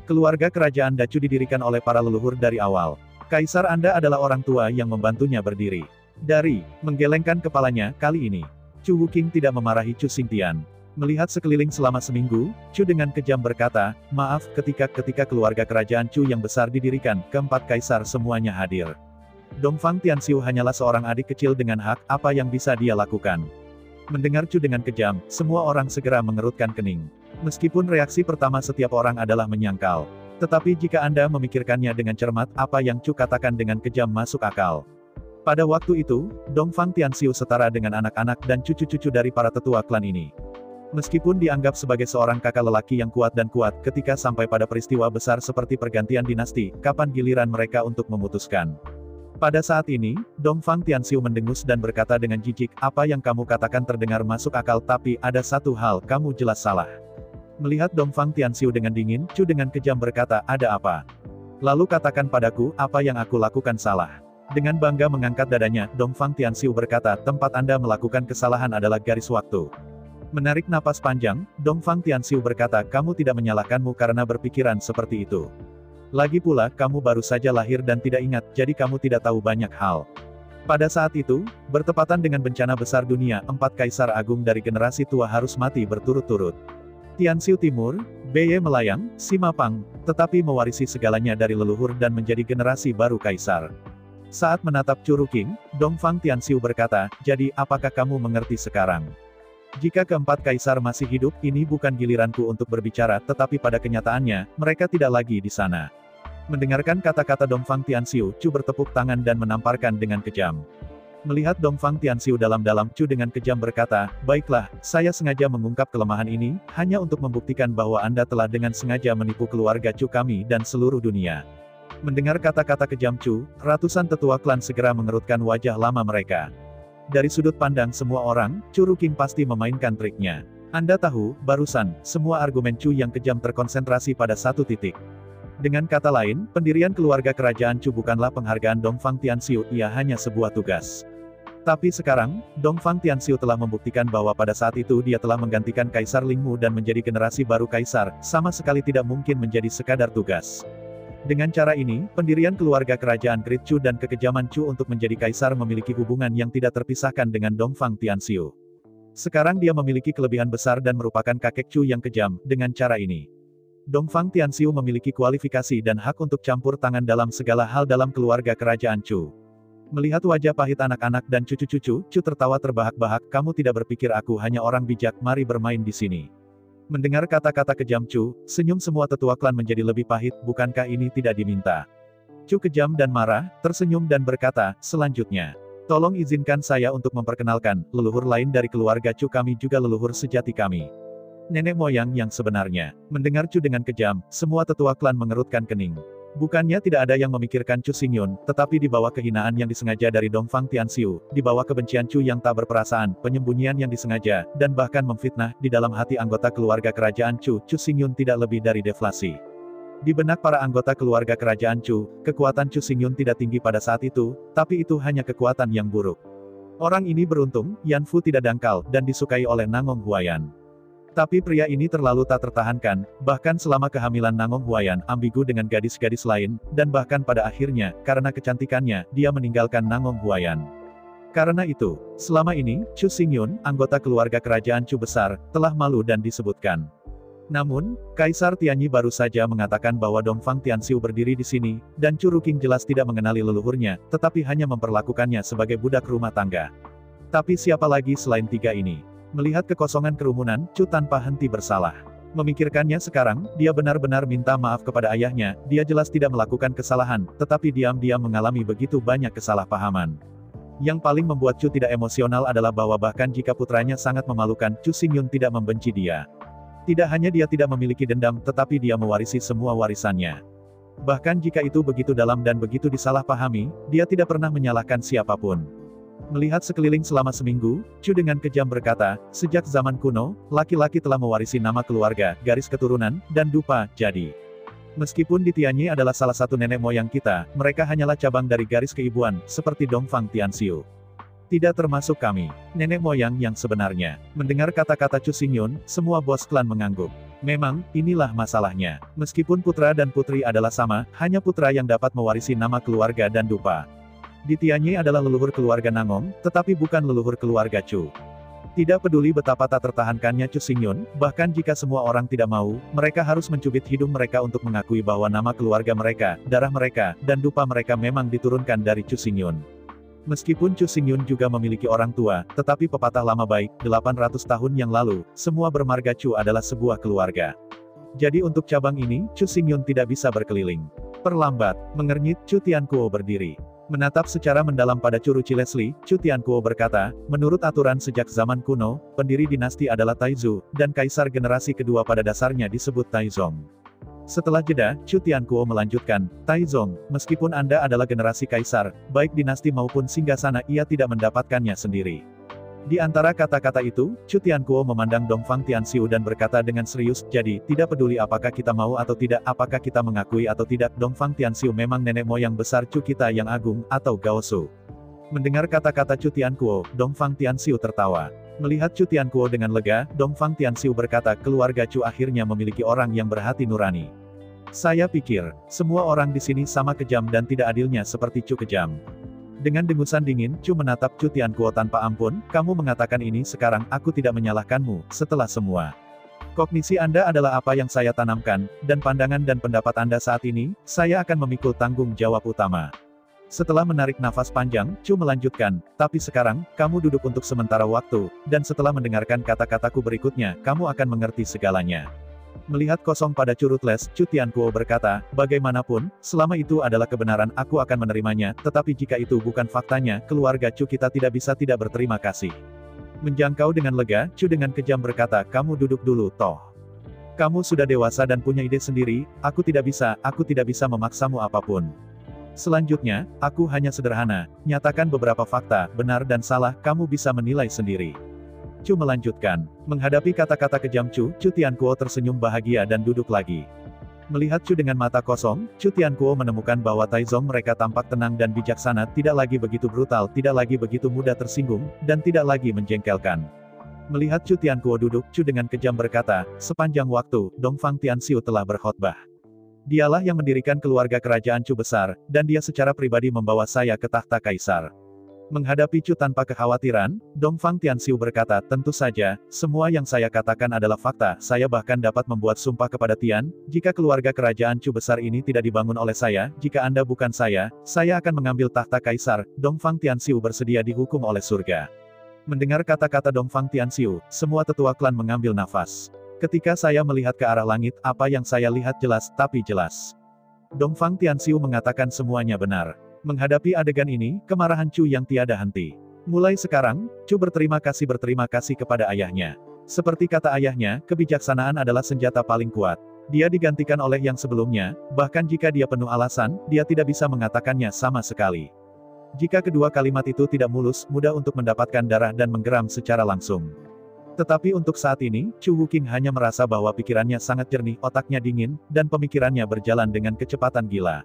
Keluarga kerajaan Dacu didirikan oleh para leluhur dari awal. Kaisar Anda adalah orang tua yang membantunya berdiri. Dari menggelengkan kepalanya, kali ini, Chu Wuqing tidak memarahi Chu Xingtian. Melihat sekeliling selama seminggu, Chu dengan kejam berkata, maaf, ketika keluarga kerajaan Chu yang besar didirikan, keempat kaisar semuanya hadir. Dongfang Tianxiu hanyalah seorang adik kecil dengan hak, apa yang bisa dia lakukan? Mendengar Chu dengan kejam, semua orang segera mengerutkan kening. Meskipun reaksi pertama setiap orang adalah menyangkal. Tetapi jika Anda memikirkannya dengan cermat, apa yang Chu katakan dengan kejam masuk akal. Pada waktu itu, Dongfang Tianxiu setara dengan anak-anak dan cucu-cucu dari para tetua klan ini. Meskipun dianggap sebagai seorang kakak lelaki yang kuat dan kuat, ketika sampai pada peristiwa besar seperti pergantian dinasti, kapan giliran mereka untuk memutuskan? Pada saat ini, Dongfang Tianxiu mendengus dan berkata dengan jijik, apa yang kamu katakan terdengar masuk akal tapi ada satu hal, kamu jelas salah. Melihat Dongfang Tianxiu dengan dingin, Chu dengan kejam berkata, ada apa? Lalu katakan padaku, apa yang aku lakukan salah? Dengan bangga mengangkat dadanya, Dongfang Tianxiu berkata, tempat Anda melakukan kesalahan adalah garis waktu. Menarik napas panjang, Dongfang Tianxiu berkata, kamu tidak menyalahkanmu karena berpikiran seperti itu. Lagi pula, kamu baru saja lahir dan tidak ingat, jadi kamu tidak tahu banyak hal. Pada saat itu, bertepatan dengan bencana besar dunia, 4 kaisar agung dari generasi tua harus mati berturut-turut. Tianxiu Timur, Beye melayang, Sima Pang, tetapi mewarisi segalanya dari leluhur dan menjadi generasi baru kaisar. Saat menatap Chu Ruqing, Dongfang Tianxiu berkata, jadi, apakah kamu mengerti sekarang? Jika keempat kaisar masih hidup, ini bukan giliranku untuk berbicara, tetapi pada kenyataannya, mereka tidak lagi di sana. Mendengarkan kata-kata Dongfang Tianxiu, Chu bertepuk tangan dan menamparkan dengan kejam. Melihat Dongfang Tianxiu dalam-dalam, Chu dengan kejam berkata, baiklah, saya sengaja mengungkap kelemahan ini, hanya untuk membuktikan bahwa Anda telah dengan sengaja menipu keluarga Chu kami dan seluruh dunia. Mendengar kata-kata kejam Chu, ratusan tetua klan segera mengerutkan wajah lama mereka. Dari sudut pandang semua orang, Chu Ruqing pasti memainkan triknya. Anda tahu, barusan, semua argumen Chu yang kejam terkonsentrasi pada satu titik. Dengan kata lain, pendirian keluarga kerajaan Chu bukanlah penghargaan Dongfang Tianxiu, ia hanya sebuah tugas. Tapi sekarang, Dongfang Tianxiu telah membuktikan bahwa pada saat itu dia telah menggantikan Kaisar Lingmu dan menjadi generasi baru kaisar, sama sekali tidak mungkin menjadi sekadar tugas. Dengan cara ini, pendirian keluarga kerajaan Great Chu dan kekejaman Chu untuk menjadi kaisar memiliki hubungan yang tidak terpisahkan dengan Dongfang Tianxiu. Sekarang dia memiliki kelebihan besar dan merupakan kakek Chu yang kejam, dengan cara ini. Dongfang Tianxiu memiliki kualifikasi dan hak untuk campur tangan dalam segala hal dalam keluarga kerajaan Chu. Melihat wajah pahit anak-anak dan cucu-cucu, Chu tertawa terbahak-bahak, kamu tidak berpikir aku hanya orang bijak, mari bermain di sini. Mendengar kata-kata kejam Chu, senyum semua tetua klan menjadi lebih pahit, bukankah ini tidak diminta? Chu kejam dan marah, tersenyum dan berkata, selanjutnya, tolong izinkan saya untuk memperkenalkan, leluhur lain dari keluarga Chu kami juga leluhur sejati kami. Nenek moyang yang sebenarnya. Mendengar Chu dengan kejam, semua tetua klan mengerutkan kening. Bukannya tidak ada yang memikirkan Chu Xingyun, tetapi di bawah kehinaan yang disengaja dari Dongfang Tianxiu, di bawah kebencian Chu yang tak berperasaan, penyembunyian yang disengaja, dan bahkan memfitnah, di dalam hati anggota keluarga kerajaan Chu Xingyun tidak lebih dari deflasi. Di benak para anggota keluarga kerajaan Chu, kekuatan Chu Xingyun tidak tinggi pada saat itu, tapi itu hanya kekuatan yang buruk. Orang ini beruntung, Yan Fu tidak dangkal, dan disukai oleh Nangong Huayan. Tapi pria ini terlalu tak tertahankan, bahkan selama kehamilan Nangong Huayan ambigu dengan gadis-gadis lain, dan bahkan pada akhirnya, karena kecantikannya, dia meninggalkan Nangong Huayan. Karena itu, selama ini, Chu Xingyun, anggota keluarga kerajaan Chu besar, telah malu dan disebutkan. Namun, Kaisar Tianyi baru saja mengatakan bahwa Dongfang Tianxiu berdiri di sini, dan Chu Ruqing jelas tidak mengenali leluhurnya, tetapi hanya memperlakukannya sebagai budak rumah tangga. Tapi siapa lagi selain tiga ini? Melihat kekosongan kerumunan, Chu tanpa henti bersalah. Memikirkannya sekarang, dia benar-benar minta maaf kepada ayahnya, dia jelas tidak melakukan kesalahan, tetapi diam-diam mengalami begitu banyak kesalahpahaman. Yang paling membuat Chu tidak emosional adalah bahwa bahkan jika putranya sangat memalukan, Chu Xingyun tidak membenci dia. Tidak hanya dia tidak memiliki dendam, tetapi dia mewarisi semua warisannya. Bahkan jika itu begitu dalam dan begitu disalahpahami, dia tidak pernah menyalahkan siapapun. Melihat sekeliling selama seminggu, Chu dengan kejam berkata, sejak zaman kuno, laki-laki telah mewarisi nama keluarga, garis keturunan, dan dupa, jadi. Meskipun di Tianyi adalah salah satu nenek moyang kita, mereka hanyalah cabang dari garis keibuan, seperti Dongfang Tianxiu. Tidak termasuk kami, nenek moyang yang sebenarnya. Mendengar kata-kata Chu Xingyun, semua bos klan mengangguk. Memang, inilah masalahnya. Meskipun putra dan putri adalah sama, hanya putra yang dapat mewarisi nama keluarga dan dupa. Di Tianyi adalah leluhur keluarga Nangong, tetapi bukan leluhur keluarga Chu. Tidak peduli betapa tak tertahankannya Chu Xingyun, bahkan jika semua orang tidak mau, mereka harus mencubit hidung mereka untuk mengakui bahwa nama keluarga mereka, darah mereka, dan dupa mereka memang diturunkan dari Chu Xingyun. Meskipun Chu Xingyun juga memiliki orang tua, tetapi pepatah lama baik, 800 tahun yang lalu, semua bermarga Chu adalah sebuah keluarga. Jadi untuk cabang ini, Chu Xingyun tidak bisa berkeliling. Perlambat, mengernyit, Chu Tianquo berdiri. Menatap secara mendalam pada Chu Ruqilesli, Chu Tianquo berkata, menurut aturan sejak zaman kuno, pendiri dinasti adalah Taizu, dan kaisar generasi kedua pada dasarnya disebut Taizong. Setelah jeda, Chu Tianquo melanjutkan, Taizong, meskipun Anda adalah generasi kaisar, baik dinasti maupun singgasana ia tidak mendapatkannya sendiri. Di antara kata-kata itu, Chu Tianquo memandang Dongfang Tianxiu dan berkata dengan serius, jadi, tidak peduli apakah kita mau atau tidak, apakah kita mengakui atau tidak, Dongfang Tianxiu memang nenek moyang besar Chu kita yang agung, atau Gaosu. Mendengar kata-kata Chu Tianquo, Dongfang Tianxiu tertawa. Melihat Chu Tianquo dengan lega, Dongfang Tianxiu berkata, keluarga Chu akhirnya memiliki orang yang berhati nurani. Saya pikir, semua orang di sini sama kejam dan tidak adilnya seperti Chu kejam. Dengan dengusan dingin, Chu menatap Chu Tianquo tanpa ampun, kamu mengatakan ini sekarang, aku tidak menyalahkanmu, setelah semua. Kognisi Anda adalah apa yang saya tanamkan, dan pandangan dan pendapat Anda saat ini, saya akan memikul tanggung jawab utama. Setelah menarik nafas panjang, Chu melanjutkan, tapi sekarang, kamu duduk untuk sementara waktu, dan setelah mendengarkan kata-kataku berikutnya, kamu akan mengerti segalanya. Melihat kosong pada curutles, Chu Tianquo berkata, bagaimanapun, selama itu adalah kebenaran, aku akan menerimanya, tetapi jika itu bukan faktanya, keluarga Chu kita tidak bisa tidak berterima kasih. Menjangkau dengan lega, Chu dengan kejam berkata, kamu duduk dulu, toh. Kamu sudah dewasa dan punya ide sendiri, aku tidak bisa memaksamu apapun. Selanjutnya, aku hanya sederhana, nyatakan beberapa fakta, benar dan salah, kamu bisa menilai sendiri. Chu melanjutkan. Menghadapi kata-kata kejam Chu Tianquo tersenyum bahagia dan duduk lagi. Melihat Chu dengan mata kosong, Chu Tianquo menemukan bahwa Taizong mereka tampak tenang dan bijaksana, tidak lagi begitu brutal, tidak lagi begitu mudah tersinggung, dan tidak lagi menjengkelkan. Melihat Chu Tianquo duduk, Chu dengan kejam berkata, sepanjang waktu, Dongfang Tianxiu telah berkhotbah. Dialah yang mendirikan keluarga kerajaan Chu besar, dan dia secara pribadi membawa saya ke tahta kaisar. Menghadapi Chu tanpa kekhawatiran, Dongfang Tianxiu berkata, tentu saja, semua yang saya katakan adalah fakta, saya bahkan dapat membuat sumpah kepada Tian, jika keluarga kerajaan Chu besar ini tidak dibangun oleh saya, jika Anda bukan saya akan mengambil tahta kaisar, Dongfang Tianxiu bersedia dihukum oleh surga. Mendengar kata-kata Dongfang Tianxiu, semua tetua klan mengambil nafas. Ketika saya melihat ke arah langit, apa yang saya lihat jelas, tapi jelas. Dongfang Tianxiu mengatakan semuanya benar. Menghadapi adegan ini, kemarahan Chu yang tiada henti. Mulai sekarang, Chu berterima kasih kepada ayahnya. Seperti kata ayahnya, kebijaksanaan adalah senjata paling kuat. Dia digantikan oleh yang sebelumnya, bahkan jika dia penuh alasan, dia tidak bisa mengatakannya sama sekali. Jika kedua kalimat itu tidak mulus, mudah untuk mendapatkan darah dan menggeram secara langsung. Tetapi untuk saat ini, Chu Wuking hanya merasa bahwa pikirannya sangat jernih, otaknya dingin, dan pemikirannya berjalan dengan kecepatan gila.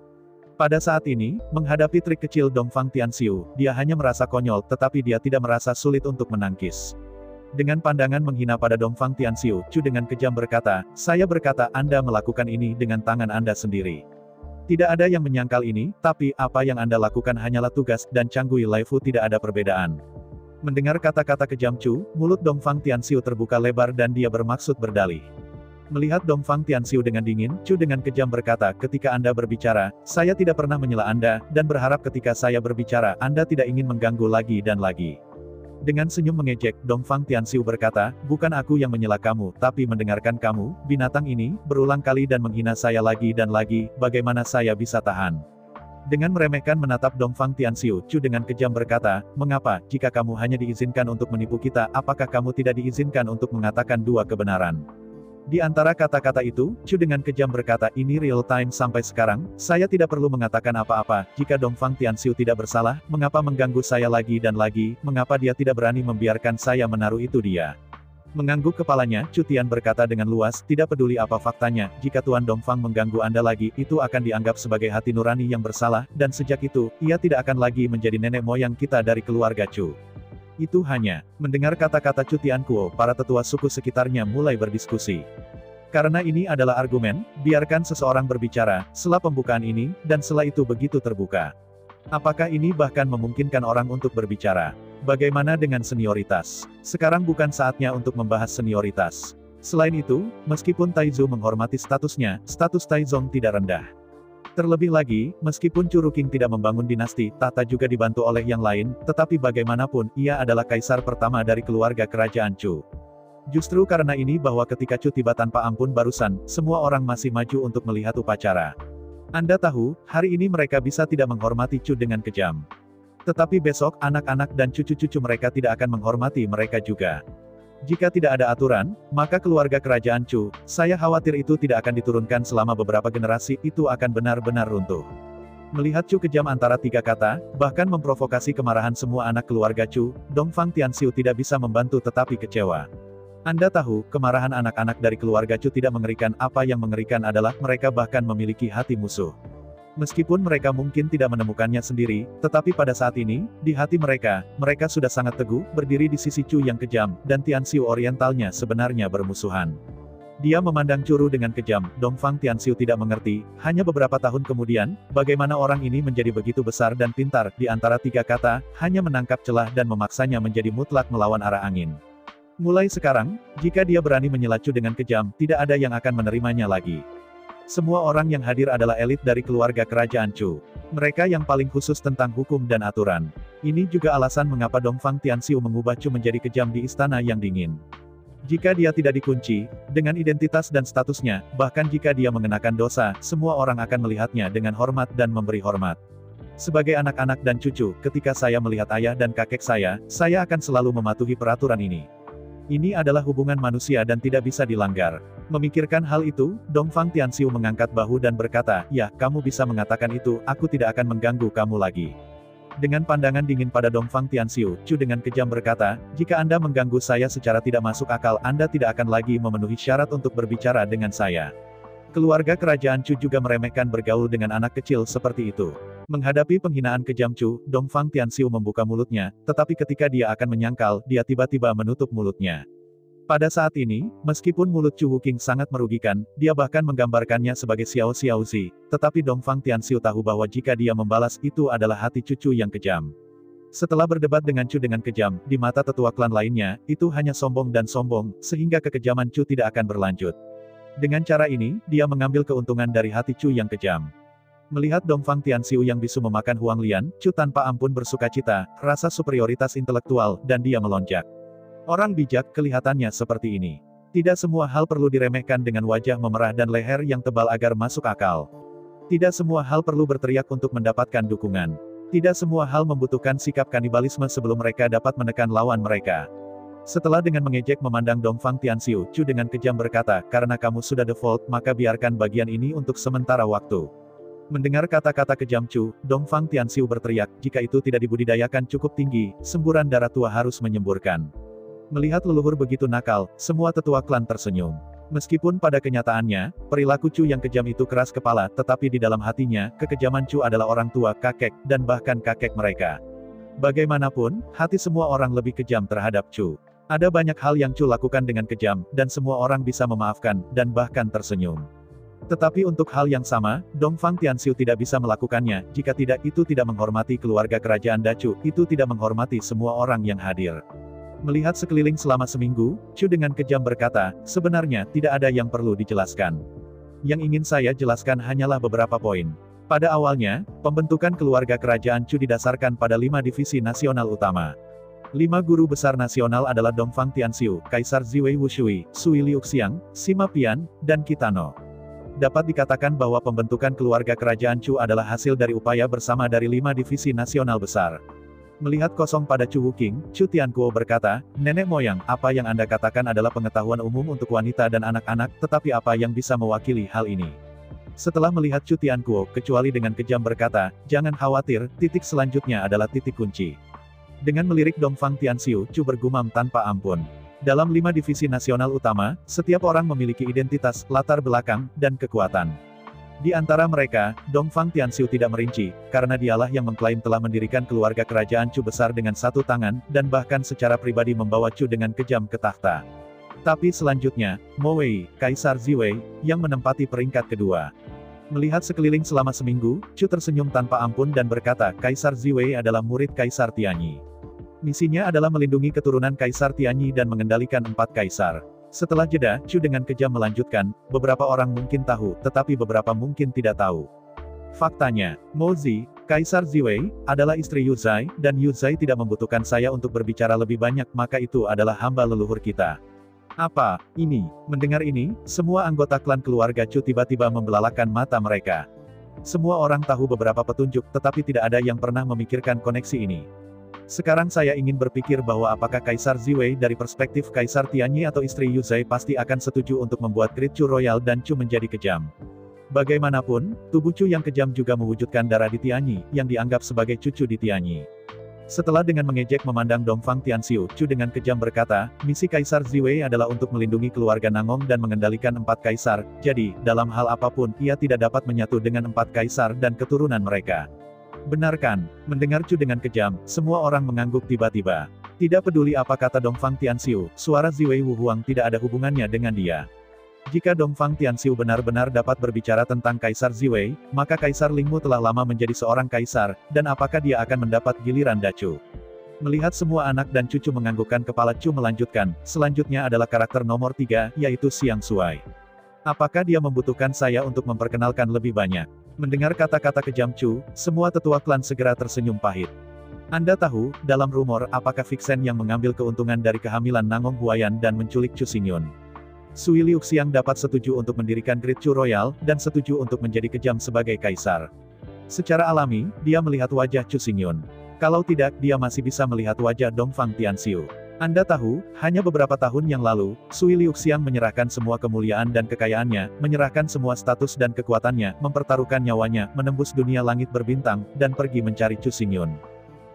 Pada saat ini, menghadapi trik kecil Dongfang Tianxiu, dia hanya merasa konyol, tetapi dia tidak merasa sulit untuk menangkis. Dengan pandangan menghina pada Dongfang Tianxiu, Chu dengan kejam berkata, "Saya berkata Anda melakukan ini dengan tangan Anda sendiri. Tidak ada yang menyangkal ini, tapi apa yang Anda lakukan hanyalah tugas, dan Canggui Laifu tidak ada perbedaan." Mendengar kata-kata kejam Chu, mulut Dongfang Tianxiu terbuka lebar dan dia bermaksud berdalih. Melihat Dongfang Tianxiu dengan dingin, Chu dengan kejam berkata, "Ketika Anda berbicara, saya tidak pernah menyela Anda, dan berharap ketika saya berbicara, Anda tidak ingin mengganggu lagi dan lagi." Dengan senyum mengejek, Dongfang Tianxiu berkata, "Bukan aku yang menyela kamu, tapi mendengarkan kamu, binatang ini, berulang kali dan menghina saya lagi dan lagi, bagaimana saya bisa tahan?" Dengan meremehkan menatap Dongfang Tianxiu, Chu dengan kejam berkata, "Mengapa, jika kamu hanya diizinkan untuk menipu kita, apakah kamu tidak diizinkan untuk mengatakan dua kebenaran?" Di antara kata-kata itu, Chu dengan kejam berkata, "Ini real time sampai sekarang, saya tidak perlu mengatakan apa-apa, jika Dongfang Tianxiu tidak bersalah, mengapa mengganggu saya lagi dan lagi, mengapa dia tidak berani membiarkan saya menaruh itu dia?" Mengangguk kepalanya, Chu Tian berkata dengan luas, "Tidak peduli apa faktanya, jika Tuan Dongfang mengganggu Anda lagi, itu akan dianggap sebagai hati nurani yang bersalah, dan sejak itu, ia tidak akan lagi menjadi nenek moyang kita dari keluarga Chu." Itu hanya. Mendengar kata-kata Chu Tianquo, para tetua suku sekitarnya mulai berdiskusi. Karena ini adalah argumen, biarkan seseorang berbicara, setelah pembukaan ini, dan setelah itu begitu terbuka. Apakah ini bahkan memungkinkan orang untuk berbicara? Bagaimana dengan senioritas? Sekarang bukan saatnya untuk membahas senioritas. Selain itu, meskipun Taizu menghormati statusnya, status Taizong tidak rendah. Terlebih lagi, meskipun Chu Ruking tidak membangun dinasti, tahta juga dibantu oleh yang lain, tetapi bagaimanapun, ia adalah kaisar pertama dari keluarga kerajaan Chu. Justru karena ini bahwa ketika Chu tiba tanpa ampun barusan, semua orang masih maju untuk melihat upacara. Anda tahu, hari ini mereka bisa tidak menghormati Chu dengan kejam. Tetapi besok, anak-anak dan cucu-cucu mereka tidak akan menghormati mereka juga. Jika tidak ada aturan, maka keluarga kerajaan Chu, saya khawatir itu tidak akan diturunkan selama beberapa generasi, itu akan benar-benar runtuh. Melihat Chu kejam antara tiga kata, bahkan memprovokasi kemarahan semua anak keluarga Chu, Dongfang Tianxiu tidak bisa membantu tetapi kecewa. Anda tahu, kemarahan anak-anak dari keluarga Chu tidak mengerikan, apa yang mengerikan adalah, mereka bahkan memiliki hati musuh. Meskipun mereka mungkin tidak menemukannya sendiri, tetapi pada saat ini, di hati mereka, mereka sudah sangat teguh, berdiri di sisi Chu yang kejam, dan Tianxiu Orientalnya sebenarnya bermusuhan. Dia memandang Chu dengan kejam, Dongfang Tianxiu tidak mengerti, hanya beberapa tahun kemudian, bagaimana orang ini menjadi begitu besar dan pintar, di antara tiga kata, hanya menangkap celah dan memaksanya menjadi mutlak melawan arah angin. Mulai sekarang, jika dia berani menyela Chu dengan kejam, tidak ada yang akan menerimanya lagi. Semua orang yang hadir adalah elit dari keluarga kerajaan Chu. Mereka yang paling khusus tentang hukum dan aturan. Ini juga alasan mengapa Dongfang Tianxiu mengubah Chu menjadi kejam di istana yang dingin. Jika dia tidak dikunci, dengan identitas dan statusnya, bahkan jika dia mengenakan dosa, semua orang akan melihatnya dengan hormat dan memberi hormat. Sebagai anak-anak dan cucu, ketika saya melihat ayah dan kakek saya akan selalu mematuhi peraturan ini. Ini adalah hubungan manusia dan tidak bisa dilanggar. Memikirkan hal itu, Dongfang Tianxiu mengangkat bahu dan berkata, "Ya, kamu bisa mengatakan itu, aku tidak akan mengganggu kamu lagi." Dengan pandangan dingin pada Dongfang Tianxiu, Chu dengan kejam berkata, "Jika Anda mengganggu saya secara tidak masuk akal, Anda tidak akan lagi memenuhi syarat untuk berbicara dengan saya." Keluarga kerajaan Chu juga meremehkan bergaul dengan anak kecil seperti itu. Menghadapi penghinaan kejam Chu, Dongfang Tianxiu membuka mulutnya, tetapi ketika dia akan menyangkal, dia tiba-tiba menutup mulutnya. Pada saat ini, meskipun mulut Chu Wuking sangat merugikan, dia bahkan menggambarkannya sebagai Xiao Xiaozi, tetapi Dongfang Tianxiu tahu bahwa jika dia membalas, itu adalah hati cucu yang kejam. Setelah berdebat dengan Chu dengan kejam, di mata tetua klan lainnya, itu hanya sombong dan sombong, sehingga kekejaman Chu tidak akan berlanjut. Dengan cara ini, dia mengambil keuntungan dari hati Chu yang kejam. Melihat Dongfang Tianxiu yang bisu memakan Huang Lian, Chu tanpa ampun bersukacita, rasa superioritas intelektual, dan dia melonjak. Orang bijak kelihatannya seperti ini. Tidak semua hal perlu diremehkan dengan wajah memerah dan leher yang tebal agar masuk akal. Tidak semua hal perlu berteriak untuk mendapatkan dukungan. Tidak semua hal membutuhkan sikap kanibalisme sebelum mereka dapat menekan lawan mereka. Setelah dengan mengejek memandang Dongfang Tianxiu, Chu dengan kejam berkata, karena kamu sudah default, maka biarkan bagian ini untuk sementara waktu. Mendengar kata-kata kejam Chu, Dongfang Tianxiu berteriak, jika itu tidak dibudidayakan cukup tinggi, semburan darah tua harus menyemburkan. Melihat leluhur begitu nakal, semua tetua klan tersenyum. Meskipun pada kenyataannya, perilaku Chu yang kejam itu keras kepala, tetapi di dalam hatinya, kekejaman Chu adalah orang tua, kakek, dan bahkan kakek mereka. Bagaimanapun, hati semua orang lebih kejam terhadap Chu. Ada banyak hal yang Chu lakukan dengan kejam, dan semua orang bisa memaafkan, dan bahkan tersenyum. Tetapi untuk hal yang sama, Dongfang Tianxiu tidak bisa melakukannya, jika tidak itu tidak menghormati keluarga kerajaan Dacu, itu tidak menghormati semua orang yang hadir. Melihat sekeliling selama seminggu, Chu dengan kejam berkata, sebenarnya tidak ada yang perlu dijelaskan. Yang ingin saya jelaskan hanyalah beberapa poin. Pada awalnya, pembentukan keluarga kerajaan Chu didasarkan pada 5 divisi nasional utama. 5 guru besar nasional adalah Dongfang Tianxiu, Kaisar Ziwei Wushui, Sui Liuxiang, Sima Pian, dan Kitano. Dapat dikatakan bahwa pembentukan keluarga kerajaan Chu adalah hasil dari upaya bersama dari 5 divisi nasional besar. Melihat kosong pada Chu Wuqing, Chu Tianquo berkata, nenek moyang, apa yang Anda katakan adalah pengetahuan umum untuk wanita dan anak-anak, tetapi apa yang bisa mewakili hal ini? Setelah melihat Chu Tianquo, kecuali dengan kejam berkata, jangan khawatir, titik selanjutnya adalah titik kunci. Dengan melirik Dongfang Tianxiu, Chu bergumam tanpa ampun. Dalam 5 divisi nasional utama, setiap orang memiliki identitas, latar belakang, dan kekuatan. Di antara mereka, Dongfang Tianxiu tidak merinci, karena dialah yang mengklaim telah mendirikan keluarga kerajaan Chu besar dengan satu tangan, dan bahkan secara pribadi membawa Chu dengan kejam ke takhta. Tapi selanjutnya, Mo Wei, Kaisar Ziwei, yang menempati peringkat kedua. Melihat sekeliling selama seminggu, Chu tersenyum tanpa ampun dan berkata, Kaisar Ziwei adalah murid Kaisar Tianyi. Misinya adalah melindungi keturunan Kaisar Tianyi dan mengendalikan 4 kaisar. Setelah jeda, Chu dengan kejam melanjutkan, beberapa orang mungkin tahu, tetapi beberapa mungkin tidak tahu. Faktanya, Mo Zi, Kaisar Ziwei, adalah istri Yu Zai, dan Yu Zai tidak membutuhkan saya untuk berbicara lebih banyak, maka itu adalah hamba leluhur kita. Apa ini? Mendengar ini, semua anggota klan keluarga Chu tiba-tiba membelalakan mata mereka. Semua orang tahu beberapa petunjuk, tetapi tidak ada yang pernah memikirkan koneksi ini. Sekarang saya ingin berpikir bahwa apakah Kaisar Ziwei dari perspektif Kaisar Tianyi atau istri Yu Zai pasti akan setuju untuk membuat Great Chu Royal dan Chu menjadi kejam. Bagaimanapun, tubuh Chu yang kejam juga mewujudkan darah di Tianyi, yang dianggap sebagai cucu di Tianyi. Setelah dengan mengejek memandang Dongfang Tianxiu, Chu dengan kejam berkata, misi Kaisar Ziwei adalah untuk melindungi keluarga Nangong dan mengendalikan 4 kaisar, jadi, dalam hal apapun, ia tidak dapat menyatu dengan 4 kaisar dan keturunan mereka. Benarkan? Mendengar Chu dengan kejam, semua orang mengangguk tiba-tiba. Tidak peduli apa kata Dongfang Tianxiu, suara Ziwei Wuhuang tidak ada hubungannya dengan dia. Jika Dongfang Tianxiu benar-benar dapat berbicara tentang Kaisar Ziwei, maka Kaisar Lingmu telah lama menjadi seorang kaisar, dan apakah dia akan mendapat giliran Dacu? Melihat semua anak dan cucu menganggukkan kepala, Chu melanjutkan, selanjutnya adalah karakter nomor 3, yaitu Xiang Suai. Apakah dia membutuhkan saya untuk memperkenalkan lebih banyak? Mendengar kata-kata kejam Chu, semua tetua klan segera tersenyum pahit. Anda tahu, dalam rumor, apakah Vixen yang mengambil keuntungan dari kehamilan Nangong Huayan dan menculik Chu Xingyun? Sui Liuxiang dapat setuju untuk mendirikan Great Chu Royal, dan setuju untuk menjadi kejam sebagai kaisar. Secara alami, dia melihat wajah Chu Xingyun. Kalau tidak, dia masih bisa melihat wajah Dongfang Tianxiu. Anda tahu, hanya beberapa tahun yang lalu, Sui Liuxiang menyerahkan semua kemuliaan dan kekayaannya, menyerahkan semua status dan kekuatannya, mempertaruhkan nyawanya, menembus dunia langit berbintang, dan pergi mencari Chu Xingyun.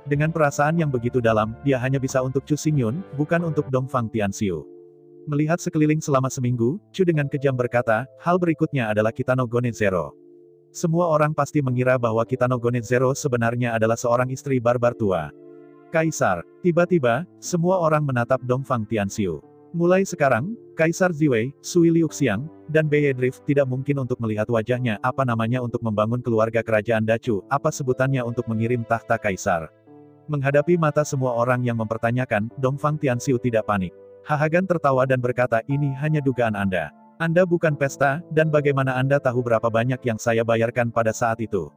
Dengan perasaan yang begitu dalam, dia hanya bisa untuk Chu Xingyun, bukan untuk Dongfang Tianxiu. Melihat sekeliling selama seminggu, Chu dengan kejam berkata, hal berikutnya adalah Kitano Gonezero. Semua orang pasti mengira bahwa Kitano Gonezero sebenarnya adalah seorang istri barbar tua. Kaisar. Tiba-tiba, semua orang menatap Dongfang Tianxiu. Mulai sekarang, Kaisar Ziwei, Sui Liuxiang, dan Beye Drift tidak mungkin untuk melihat wajahnya, apa namanya untuk membangun keluarga kerajaan Dacu, apa sebutannya untuk mengirim tahta kaisar. Menghadapi mata semua orang yang mempertanyakan, Dongfang Tianxiu tidak panik. Hahagan tertawa dan berkata, ini hanya dugaan Anda. Anda bukan pesta, dan bagaimana Anda tahu berapa banyak yang saya bayarkan pada saat itu?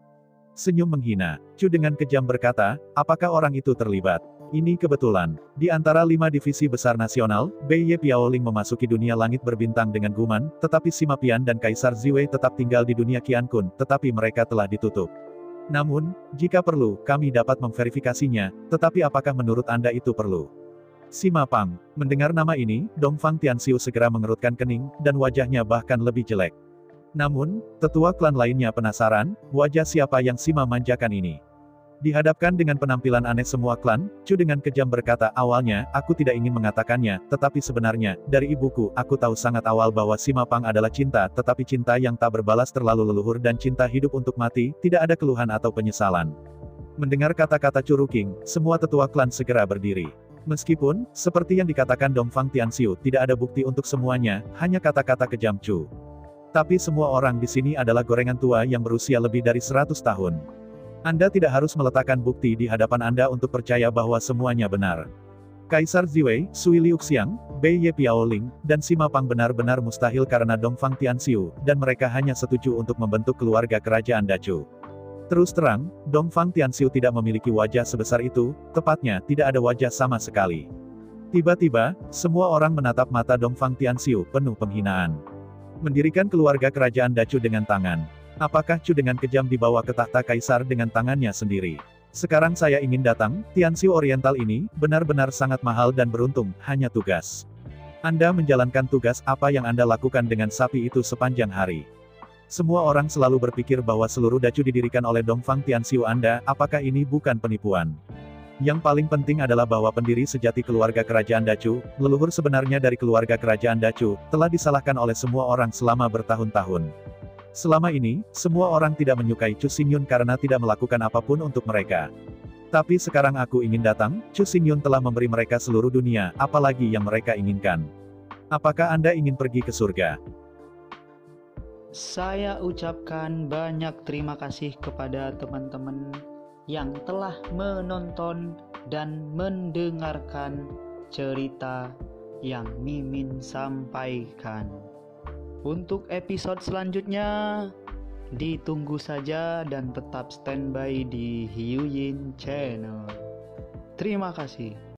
Senyum menghina. Chu dengan kejam berkata, apakah orang itu terlibat? Ini kebetulan. Di antara 5 divisi besar nasional, Beye Piaoling memasuki dunia langit berbintang dengan Guman, tetapi Sima Pian dan Kaisar Ziwei tetap tinggal di dunia Qiankun, tetapi mereka telah ditutup. Namun, jika perlu, kami dapat memverifikasinya, tetapi apakah menurut Anda itu perlu? Sima Pang. Mendengar nama ini, Dongfang Tianxiu segera mengerutkan kening, dan wajahnya bahkan lebih jelek. Namun, tetua klan lainnya penasaran, wajah siapa yang Sima manjakan ini. Dihadapkan dengan penampilan aneh semua klan, Chu dengan kejam berkata, awalnya, aku tidak ingin mengatakannya, tetapi sebenarnya, dari ibuku, aku tahu sangat awal bahwa Sima Pang adalah cinta, tetapi cinta yang tak berbalas terlalu leluhur dan cinta hidup untuk mati, tidak ada keluhan atau penyesalan. Mendengar kata-kata Chu Ruking, semua tetua klan segera berdiri. Meskipun, seperti yang dikatakan Dongfang Tianxiu, tidak ada bukti untuk semuanya, hanya kata-kata kejam Chu. Tapi semua orang di sini adalah gorengan tua yang berusia lebih dari 100 tahun. Anda tidak harus meletakkan bukti di hadapan Anda untuk percaya bahwa semuanya benar. Kaisar Ziwei, Sui Liuxiang, Bei Ye Piaoling, dan Sima Pang benar-benar mustahil karena Dongfang Tianxiu, dan mereka hanya setuju untuk membentuk keluarga kerajaan Dacu. Terus terang, Dongfang Tianxiu tidak memiliki wajah sebesar itu, tepatnya, tidak ada wajah sama sekali. Tiba-tiba, semua orang menatap mata Dongfang Tianxiu, penuh penghinaan. Mendirikan keluarga kerajaan Dacu dengan tangan. Apakah Chu dengan kejam dibawa ke tahta kaisar dengan tangannya sendiri? Sekarang saya ingin datang, Tianxiu Oriental ini, benar-benar sangat mahal dan beruntung, hanya tugas. Anda menjalankan tugas apa yang Anda lakukan dengan sapi itu sepanjang hari. Semua orang selalu berpikir bahwa seluruh Dacu didirikan oleh Dongfang Tianxiu Anda, apakah ini bukan penipuan? Yang paling penting adalah bahwa pendiri sejati keluarga kerajaan Dacu, leluhur sebenarnya dari keluarga kerajaan Dacu, telah disalahkan oleh semua orang selama bertahun-tahun. Selama ini, semua orang tidak menyukai Chu Xingyun karena tidak melakukan apapun untuk mereka. Tapi sekarang aku ingin datang, Chu Xingyun telah memberi mereka seluruh dunia, apalagi yang mereka inginkan. Apakah Anda ingin pergi ke surga? Saya ucapkan banyak terima kasih kepada teman-teman yang telah menonton dan mendengarkan cerita yang Mimin sampaikan. Untuk episode selanjutnya, ditunggu saja dan tetap standby di Hiu Yin Channel. Terima kasih.